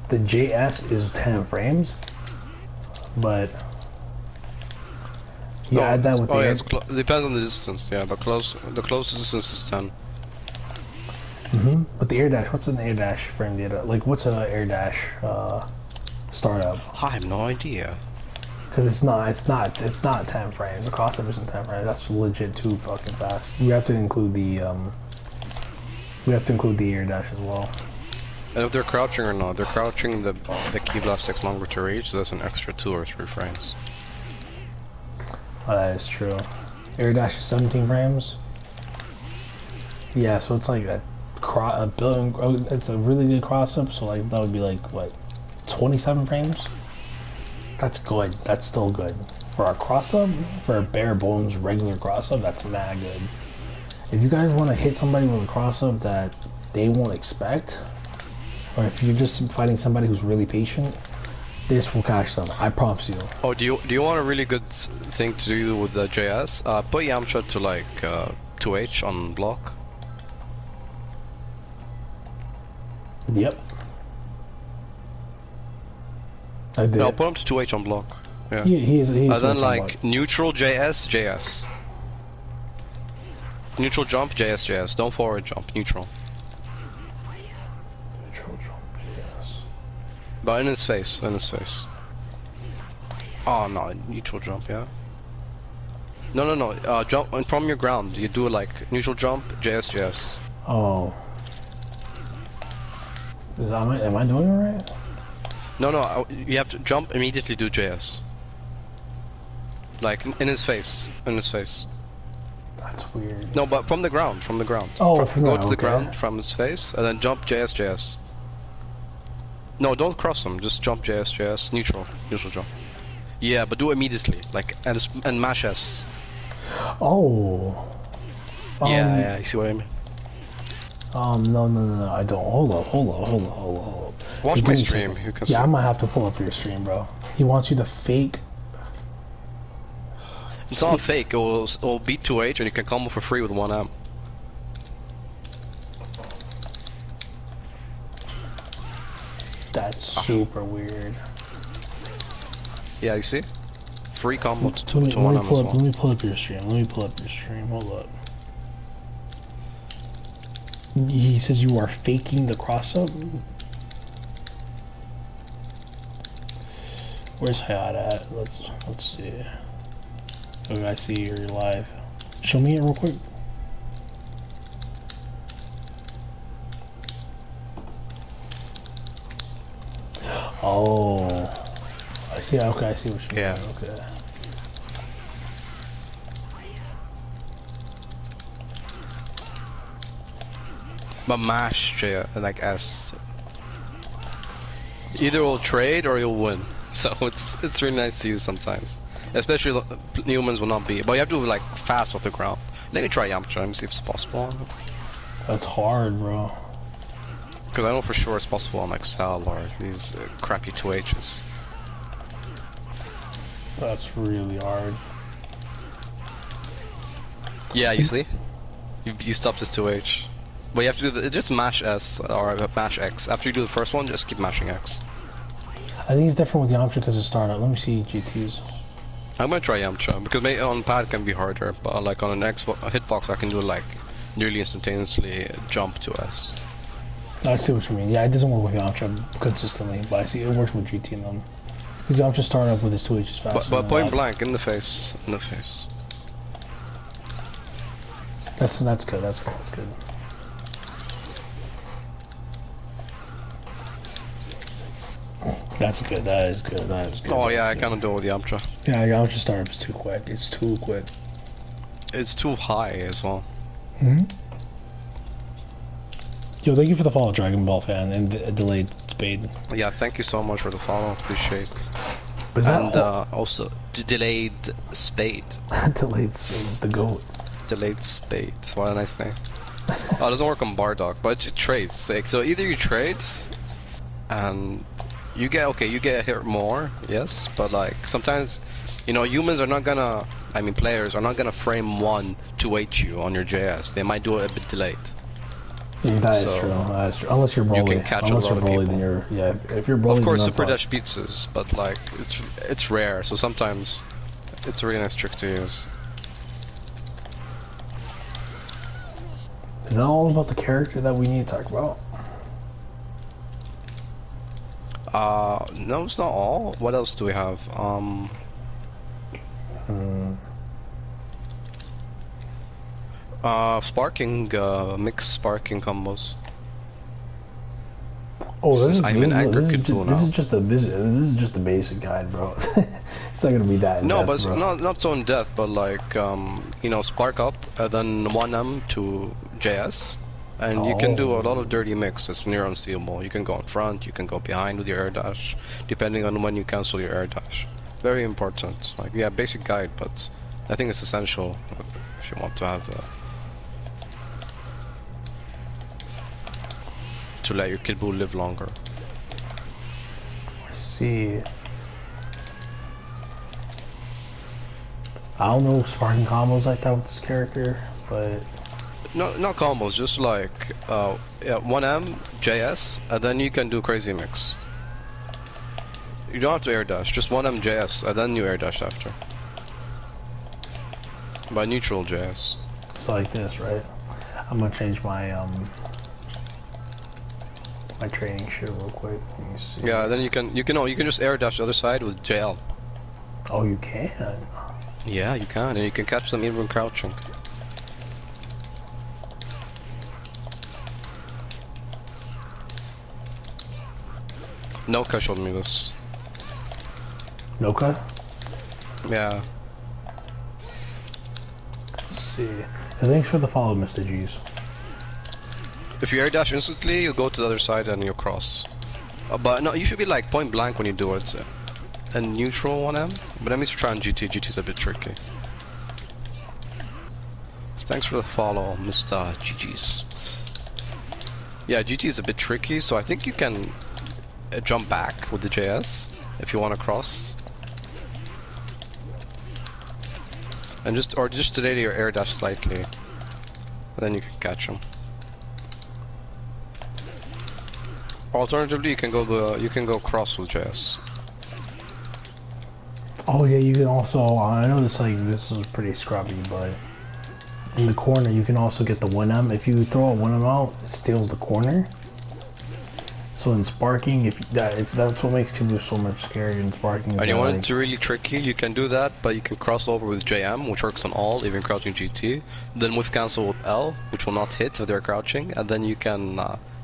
The JS is 10 frames, but you add that with the it depends on the distance, yeah, the closest distance is 10. But the air dash, what's an air dash frame data? Like, what's an air dash startup? I have no idea. Because it's not 10 frames. The cross up isn't 10 frames. That's legit too fucking fast. We have to include the air dash as well. And if they're crouching or not, they're crouching, the key blast takes longer to reach, so that's an extra 2 or 3 frames. Oh, that is true. Air dash is 17 frames. Yeah, so it's like it's a really good cross up. So like that would be like what, 27 frames. That's good. That's still good for a cross up. For a bare bones regular cross up, that's mad good. If you guys want to hit somebody with a cross up that they won't expect, or if you're just fighting somebody who's really patient, this will catch them. I promise you. Oh, do you want a really good thing to do with the JS? Put Yamcha to like 2H on block. Yep. I did. No, put him to 2H on block. Yeah. He's then like neutral JS. Neutral jump JS. Don't forward jump. Neutral. Neutral jump, yes. But in his face. Oh no, neutral jump, yeah. No. Jump from your ground. You do like neutral jump JS. Oh. Am I doing it right? No, you have to jump immediately. Do JS. Like in his face. That's weird. No, but from the ground. Oh, go to the ground from his face, and then jump JS. No, don't cross him. Just jump JS. Neutral jump. Yeah, but do it immediately, like and mash S. Oh. Yeah, you see what I mean? No, I don't. Hold up. Watch my stream. You can see. I'm gonna have to pull up your stream, bro. He wants you to fake. It's not fake. It will beat 2H, and you can combo for free with 1M. That's super weird. Yeah, you see? Free combo to 1M as well. Let me pull up your stream. Hold up. He says you are faking the cross up. Where's Hayat at? Let's see. Okay, I see you're live. Show me it real quick. Oh, I see. Okay, I see what you mean. Okay. But mash like S. Either will trade or you'll win. So it's really nice to use sometimes. Especially humans will not be. But you have to do like fast off the ground. Let me try Yamcha and see if it's possible. That's hard, bro. Because I know for sure it's possible on Excel or these crappy 2Hs. That's really hard. Yeah, you see? You stopped this 2H. But you have to do just mash S or mash X. After you do the first one, just keep mashing X. I think it's different with Yamcha because it's startup. Let me see GTs. I'm gonna try Yamcha because maybe on pad it can be harder, but like on an hitbox I can do like nearly instantaneously jump to S. I see what you mean. Yeah, it doesn't work with Yamcha consistently, but I see it works with GT and them. Because Yamcha startup with his 2H is faster. But point blank in the face, That's good. That's good. That's good. That is good. Oh yeah, I kind of do it with Yamcha. Yeah, Yamcha startup is too quick. It's too quick. It's too high as well. Yo, thank you for the follow, Dragon Ball fan, and delayed spade. Yeah, thank you so much for the follow. Appreciate it. And also delayed spade. Delayed spade, the goat. Delayed spade. What a nice name. Oh, it doesn't work on Bardock, but it trades. So either you trade, and you get a hit more, yes, but like sometimes You know, humans are not gonna, I mean players are not gonna frame 1 to 8 you on your JS. They might do it a bit delayed. That is true. That is true. Unless you're Broly. You can catch Unless a lot you're of Broly, people. then you're If you're Broly, of course, then Super Dash beats us, but like it's rare. So sometimes it's a really nice trick to use. Is that all about the character that we need to talk about? No, it's not all. What else do we have? Sparking, mixed sparking combos. Oh, this is just a basic guide, bro. It's not gonna be that in No, depth, but it's bro. not so in depth, but like you know, spark up and then 1M to JS, and you can do a lot of dirty mix. It's near unseeable. You can go in front, you can go behind with your air dash, depending on when you cancel your air dash. Very important. Like yeah, basic guide, but I think it's essential if you want to have to let your Kid Buu live longer. Let's see. I don't know sparking combos like that with this character, but No, not combos, just like yeah, 1M, JS, and then you can do crazy mix. You don't have to air dash, just 1M JS, and then you air dash after. By neutral JS. so like this, right? I'm gonna change my my training shit real quick. Let me see. Yeah, then you can just air dash the other side with JL. Oh, you can. Yeah, you can, and you can catch them even crouching. Noka showed me this. Noka? Yeah. Let's see. And thanks for the follow, Mr. G's. If you air dash instantly, you go to the other side and you cross. But no, you should be like point blank when you do it. And neutral 1M. But that means you're trying GT. GT's a bit tricky. Thanks for the follow, Mr. GG's. Yeah, GT is a bit tricky, so I think you can jump back with the JS if you want to cross. And just delay your air dash slightly. And then you can catch him. Alternatively, you can go cross with JS. Oh yeah, you can also. I know this is pretty scrubby, but in the corner you can also get the 1M. If you throw a 1M out, it steals the corner. So in sparking, that's what makes Kid Buu so much scarier in sparking. And you want it to really tricky, you can do that, but you can cross over with JM, which works on all, even crouching GT. Then with cancel with L, which will not hit if they're crouching, and then you can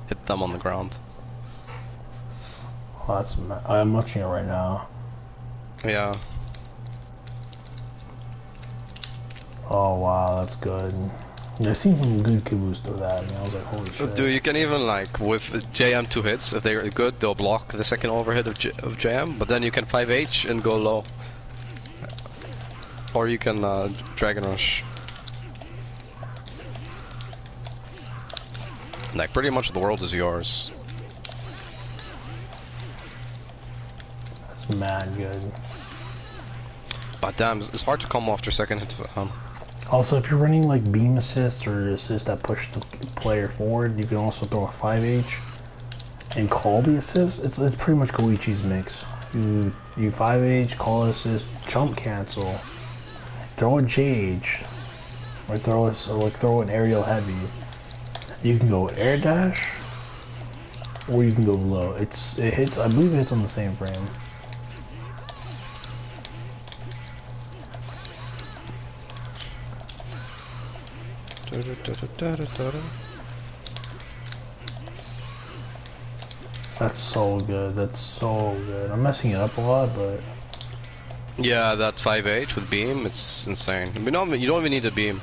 hit them on the ground. Oh, I'm watching it right now. Yeah. Oh wow, that's good. I've seen some good Kid Buus through that, and I was like, holy shit. Dude, you can even like with JM 2 hits, if they're good, they'll block the second overhit of JM, but then you can 5H and go low. Or you can Dragon Rush. Like pretty much the world is yours. That's mad good. But damn, it's hard to come after second hit of it, Also, if you're running like beam assist or assist that push the player forward, you can also throw a 5H and call the assist. It's pretty much Koichi's mix. You 5H, call an assist, jump cancel, throw a JH, or throw an aerial heavy. You can go air dash, or you can go low. It hits. I believe it hits on the same frame. That's so good. That's so good. I'm messing it up a lot, but yeah, that 5H with beam, it's insane. You don't even need a beam.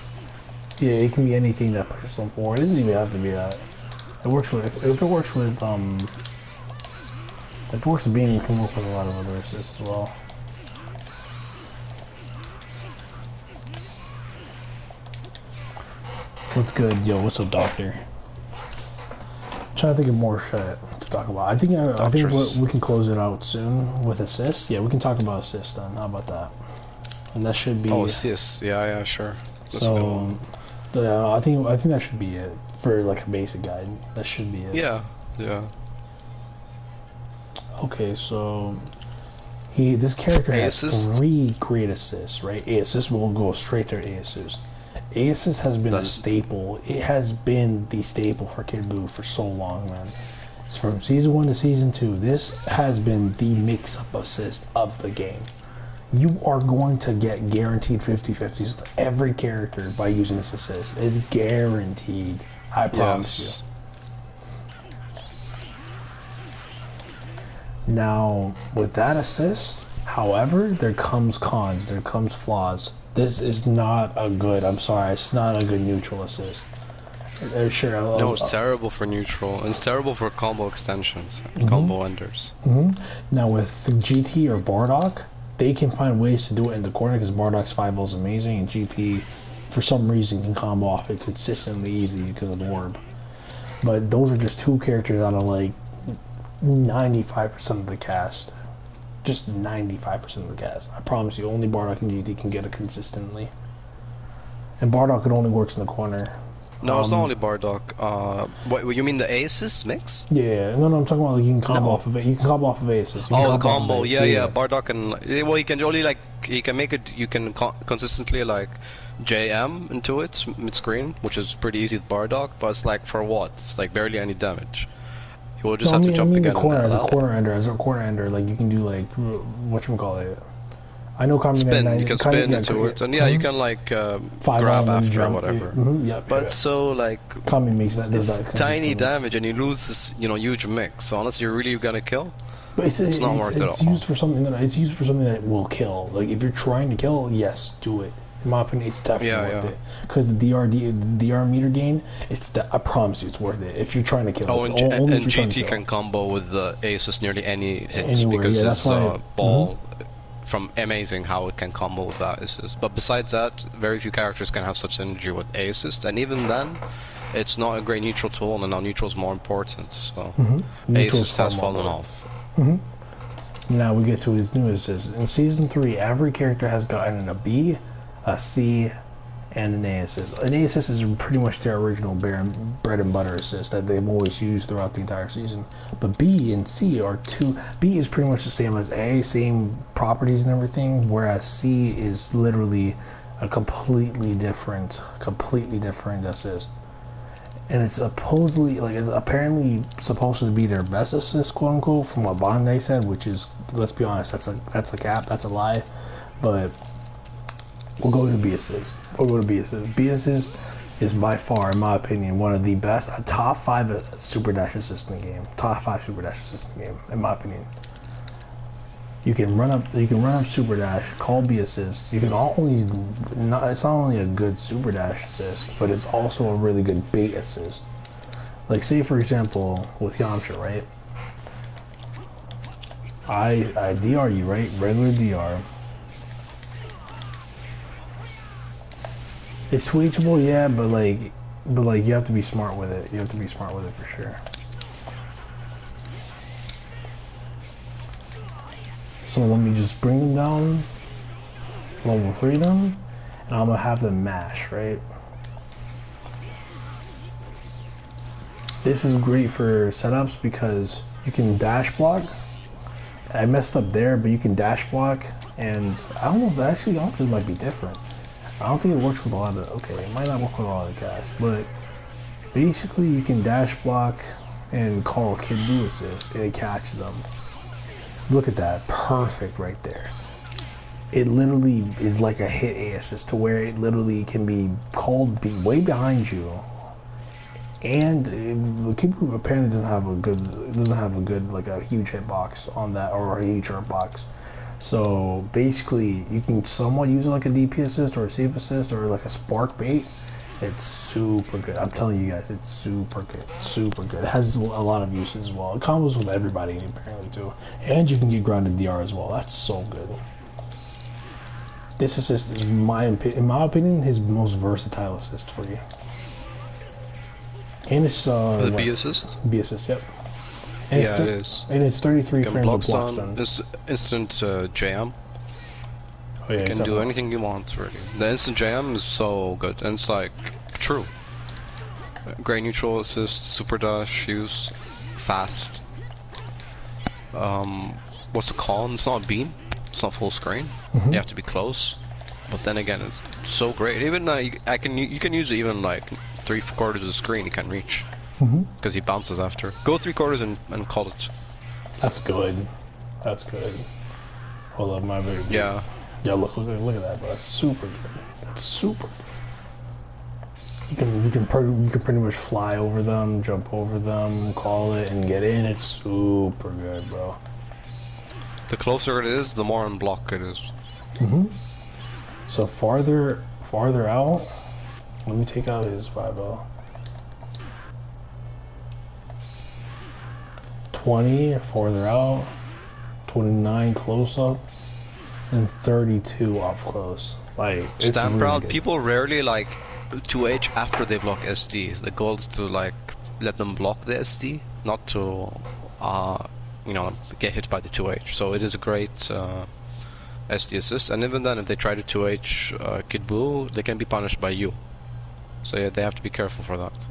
yeah, it can be anything that pushes them forward. It doesn't even have to be that. It works with if it works with beam, it can work with a lot of other assists as well. What's good, yo? What's up, Doctor? I'm trying to think of more shit to talk about. I think we can close it out soon with assists. Yeah, we can talk about assists then. How about that? and that should be. Oh, assist. Yeah, sure. That's so, I think that should be it for like a basic guide. That should be it. Yeah. Okay, so this character has assist? 3 great assists, right? A assist will go straight to A assist. A assist has been a staple. It has been the staple for Kid Buu for so long, man. It's from season 1 to season 2. This has been the mix-up assist of the game. You are going to get guaranteed 50-50s with every character by using this assist. It's guaranteed. I promise you. Now, with that assist, however, there comes cons, there comes flaws. This is not a good, I'm sorry, it's not a good neutral assist. Sure. No, it's terrible for neutral, and it's terrible for combo extensions, combo enders. Now, with GT or Bardock, they can find ways to do it in the corner because Bardock's 5-0 is amazing, and GT, for some reason, can combo off it consistently easy because of the orb. But those are just 2 characters out of like 95% of the cast. Just 95% of the cast. I promise you, only Bardock and GT can get it consistently. And Bardock, it only works in the corner. No, it's not only Bardock. What you mean the Aces mix? Yeah, no, I'm talking about like you can combo off of it. You can combo off of Aces. Oh, the combo, yeah. Bardock and well, you can only like you can make it. You can consistently like JM into it mid screen, which is pretty easy with Bardock. But it's like for what? It's like barely any damage. You will just have to jump again. As a corner ender, like you can do like whatchamacallit. I know spin. You can spin into it, and you can like grab after or whatever. But so like Kami makes that does that tiny damage, and you lose this huge mix. So unless you're really gonna kill, but it's not worth it at all. It's used for something that will kill. Like if you're trying to kill, yes, do it. In my opinion, it's definitely worth it. Because the DR meter gain, I promise you, it's worth it. If you're trying to kill. Oh, and GT can combo with the Aces nearly any hits because it's ball. From amazing how it can combo with that assist. But besides that, very few characters can have such synergy with A assist, and even then, it's not a great neutral tool, and now neutral is more important. So A assist has fallen off. Now we get to his new assist. In season 3, every character has gotten a B, a C, and an A assist. An A assist is pretty much their original bread and butter assist that they've always used throughout the entire season. But B and C are 2. B is pretty much the same as A, same properties and everything, whereas C is literally a completely different assist. And it's supposedly, like, it's apparently supposed to be their best assist, quote unquote, from what Bandai said, which is, let's be honest, that's a cap, that's a lie. But we'll go to B assist. B assist is by far, in my opinion, one of the best, a top 5 super dash assist in the game. Top 5 super dash assist in the game, in my opinion. You can run up super dash, call B assist. You can it's not only a good super dash assist, but it's also a really good bait assist. Like say for example with Yamcha, right? I DR you, right? Regular DR. It's switchable, yeah, but like you have to be smart with it. You have to be smart with it for sure. So let me just bring them down, level 3 them, and I'm gonna have them mash, right? This is great for setups because you can dash block. I messed up there, but you can dash block, and I don't know, actually, I don't think it might be different. I don't think it works with a lot of, okay, it might not work with a lot of the cast, but basically you can dash block and call Kid Buu assist, and it catches them. Look at that, perfect right there. It literally is like a hit A assist to where it literally can be called way behind you. And Kid Buu apparently doesn't have a good like a huge hitbox on that, or a huge hitbox. So basically, you can somewhat use it like a DP assist or a save assist or like a spark bait. It's super good. I'm telling you guys, it's super good. Super good. It has a lot of uses as well. It combos with everybody apparently too. And you can get grounded DR as well. That's so good. This assist is, in my opinion, his most versatile assist for you. And it's the B assist? B assist, yep. And yeah, it is. And it's 33 frames of block stun. It's instant JM. Oh, yeah, You can do anything you want, really. The instant jam is so good, and it's like true. Great neutral assist, super dash use, fast. What's the con? It's not beam. It's not full screen. You have to be close. But then again, it's so great. Even you can use it even like 3/4 of the screen. You can reach because he bounces after. Go 3/4 and call it. That's good. That's good. Hold up, my baby. Yeah. Yeah, look at that, bro. That's super good. That's super good. You can pretty much fly over them, jump over them, call it, and get in. It's super good, bro. The closer it is, the more on block it is. So farther out. Let me take out his 5L. 20 farther out. 29 close up. And 32 up close. Like, Stand proud. People rarely like 2H after they block SD. The goal is to like let them block the SD, not to get hit by the 2H. So it is a great SD assist, and even then if they try to 2H Kid Buu, they can be punished by you. So yeah, they have to be careful for that.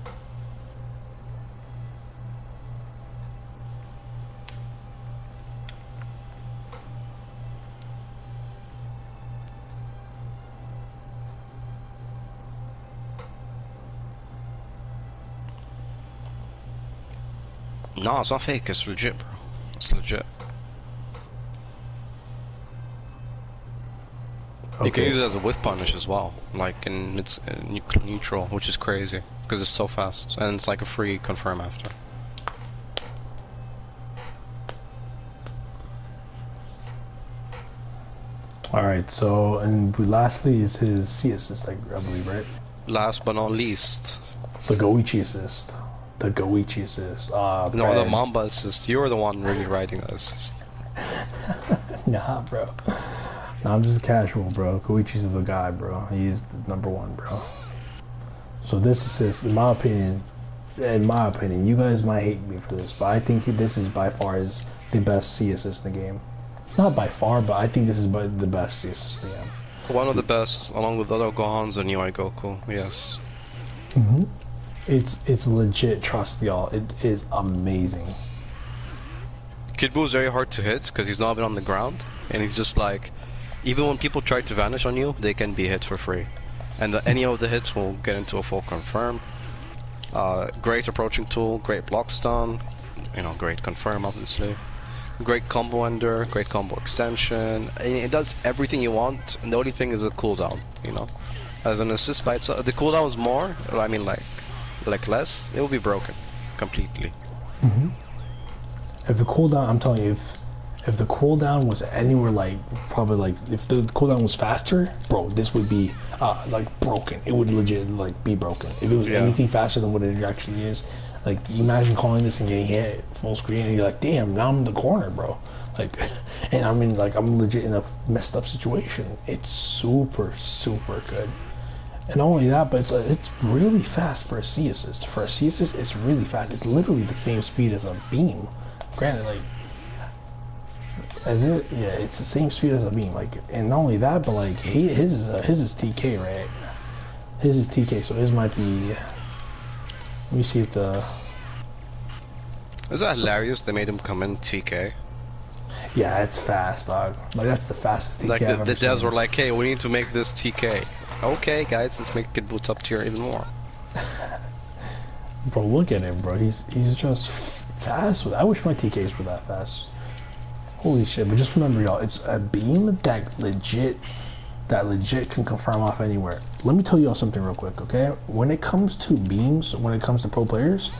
No, it's not fake, it's legit, bro. It's legit. Okay. You can use it as a whiff punish as well, like in its neutral, which is crazy, because it's so fast, and it's like a free confirm after. Alright, so, and lastly is his C assist, I believe, right? Last but not least. The Goichi assist. The Goichi assist. No, the Mamba assist. You're the one really writing the assist. Nah, bro. Nah, I'm just a casual, bro. Koichi's the guy, bro. He's the #1, bro. So this assist, in my opinion, you guys might hate me for this, but I think this is by far is the best C assist in the game. Not by far, but I think this is by the best C assist in the game. One of the best, along with other Gohans and UI Goku, yes. It's legit, trust y'all. It is amazing. Kid Buu is very hard to hit because he's not even on the ground, and he's just like, even when people try to vanish on you, they can be hit for free, and any of the hits will get into a full confirm. Great approaching tool, great block stun, great confirm obviously, great combo ender, great combo extension. It does everything you want, and the only thing is a cooldown. As an assist by itself, the cooldown is more. I mean, like less, it will be broken completely. If the cooldown, I'm telling you, if the cooldown was anywhere probably if the cooldown was faster, bro, this would be broken. It would legit be broken. If it was anything faster than what it actually is, imagine calling this and getting hit full screen, and you're like, damn, now I'm in the corner, bro. And I'm I'm legit in a messed up situation. It's super, super good. And not only that, but it's really fast for a C assist. For a C assist, it's really fast. It's literally the same speed as a beam. Granted, it's the same speed as a beam. And not only that, but his is TK, right? His is TK, so his might be. Let me see if the. Is that hilarious? They made him come in TK. Yeah, it's fast, dog. That's the fastest TK. The devs were like, "Hey, we need to make this TK." Okay, guys, let's make Kid Buu top tier even more. Bro, look at him, bro. He's just fast. I wish my TKs were that fast. Holy shit! But just remember, y'all, it's a beam that legit can confirm off anywhere. Let me tell y'all something real quick, okay? When it comes to beams, when it comes to pro players,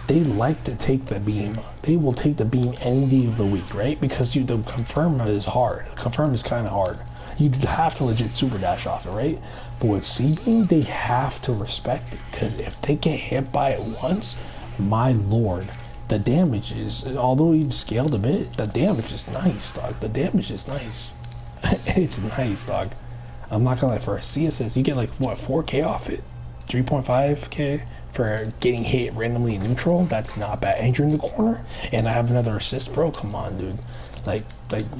they like to take the beam. They will take the beam any day of the week, right? Because the confirm is hard. The confirm is kind of hard. You have to legit super dash off it, right? But with C-beam, they have to respect it, because if they get hit by it once, my lord, the damage is, although you've scaled a bit, the damage is nice, dog. The damage is nice. It's nice, dog. I'm not gonna lie, for a C assist, you get what, 4K off it? 3.5K? for getting hit randomly in neutral, that's not bad. And you're in the corner, and I have another assist, bro. Come on, dude. Like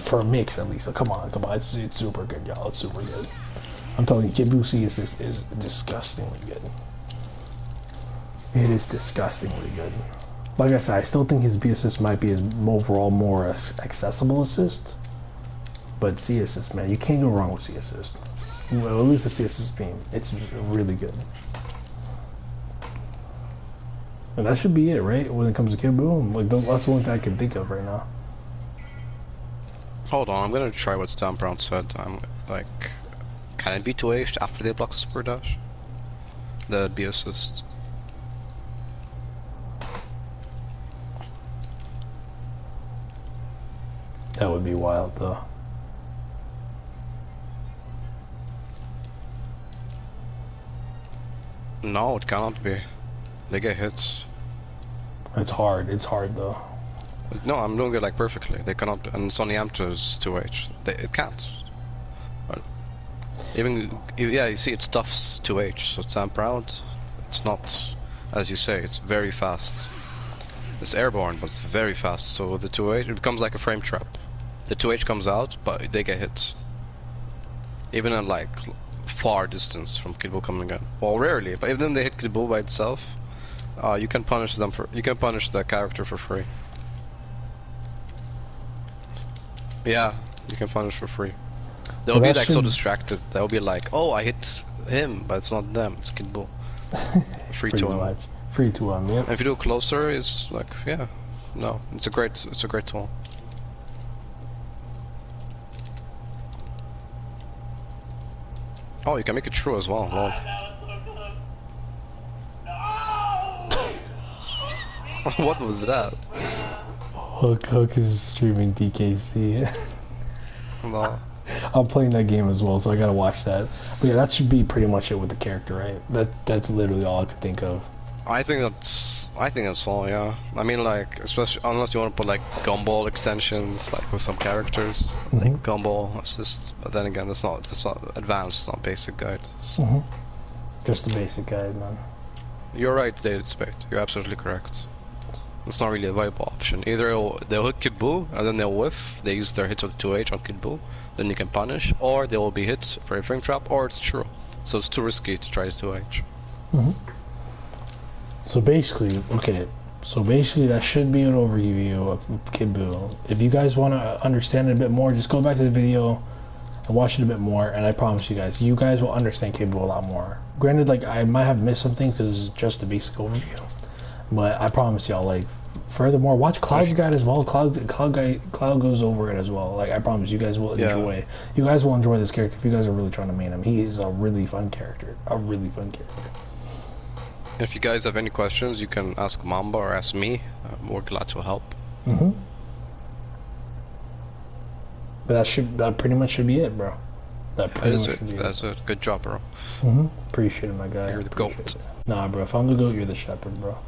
for a mix at least. So come on. It's super good, y'all. It's super good. I'm telling you, Kid Buu C assist is disgustingly good. It is disgustingly good. Like I said, I still think his B assist might be his overall more accessible assist. But C assist, man, you can't go wrong with C assist. Well, at least the C assist beam, it's really good. And that should be it, right? When it comes to Kid Buu, like that's the one thing I can think of right now. Hold on, I'm gonna try what Stan Brown said. I'm like, can it be 2H after they block super dash? The B assist. That would be wild, though. No, it cannot be. They get hits. It's hard though. No, I'm doing it like perfectly. They cannot, and it's only M2's 2H. It can't. But even, yeah, you see it stuffs 2H, so it's proud. It's not, as you say, it's very fast. It's airborne, but it's very fast, so with the 2H, it becomes like a frame trap. The 2H comes out, but they get hit. Even at like far distance from Kid Buu coming in. Well, rarely, but even then they hit Kid Buu by itself. You can punish them for. You can punish the character for free. Yeah, you can punish for free. They'll be like so distracted. They'll be like, "Oh, I hit him, but it's not them. It's Kid Buu." Free to him. Free to him. Yeah. If you do it closer, it's like, yeah, no, it's a great tool. Oh, you can make it true as well. Lol. What was that? Hook is streaming DKC. No. I'm playing that game as well, so I gotta watch that. But yeah, that should be pretty much it with the character, right? That's literally all I could think of. I think that's all. Yeah. I mean, like, especially unless you want to put like gumball extensions, like with some characters, like gumball assist. But then again, that's not advanced. It's not basic guide. So. Just the basic guide, man. You're right, David Spade. You're absolutely correct. It's not really a viable option. Either they'll hit Kid Buu and then they'll whiff. They use their hit of 2H on Kid Buu, then you can punish, or they will be hit for a frame trap, or it's true. So it's too risky to try the 2H. So basically, okay. So basically, that should be an overview of Kid Buu. If you guys want to understand it a bit more, just go back to the video and watch it a bit more. And I promise you guys will understand Kid Buu a lot more. Granted, like I might have missed some things because it's just a basic overview. But I promise y'all, like, furthermore, watch Cloud's guide as well. Cloud goes over it as well. Like, I promise you guys will enjoy. You guys will enjoy this character if you guys are really trying to main him. He is a really fun character. If you guys have any questions, you can ask Mamba or ask me. We're glad to help. But that pretty much should be it, bro. That's a good job, bro. Appreciate it, my guy. You're the GOAT. Nah, bro. If I'm the GOAT, you're the shepherd, bro.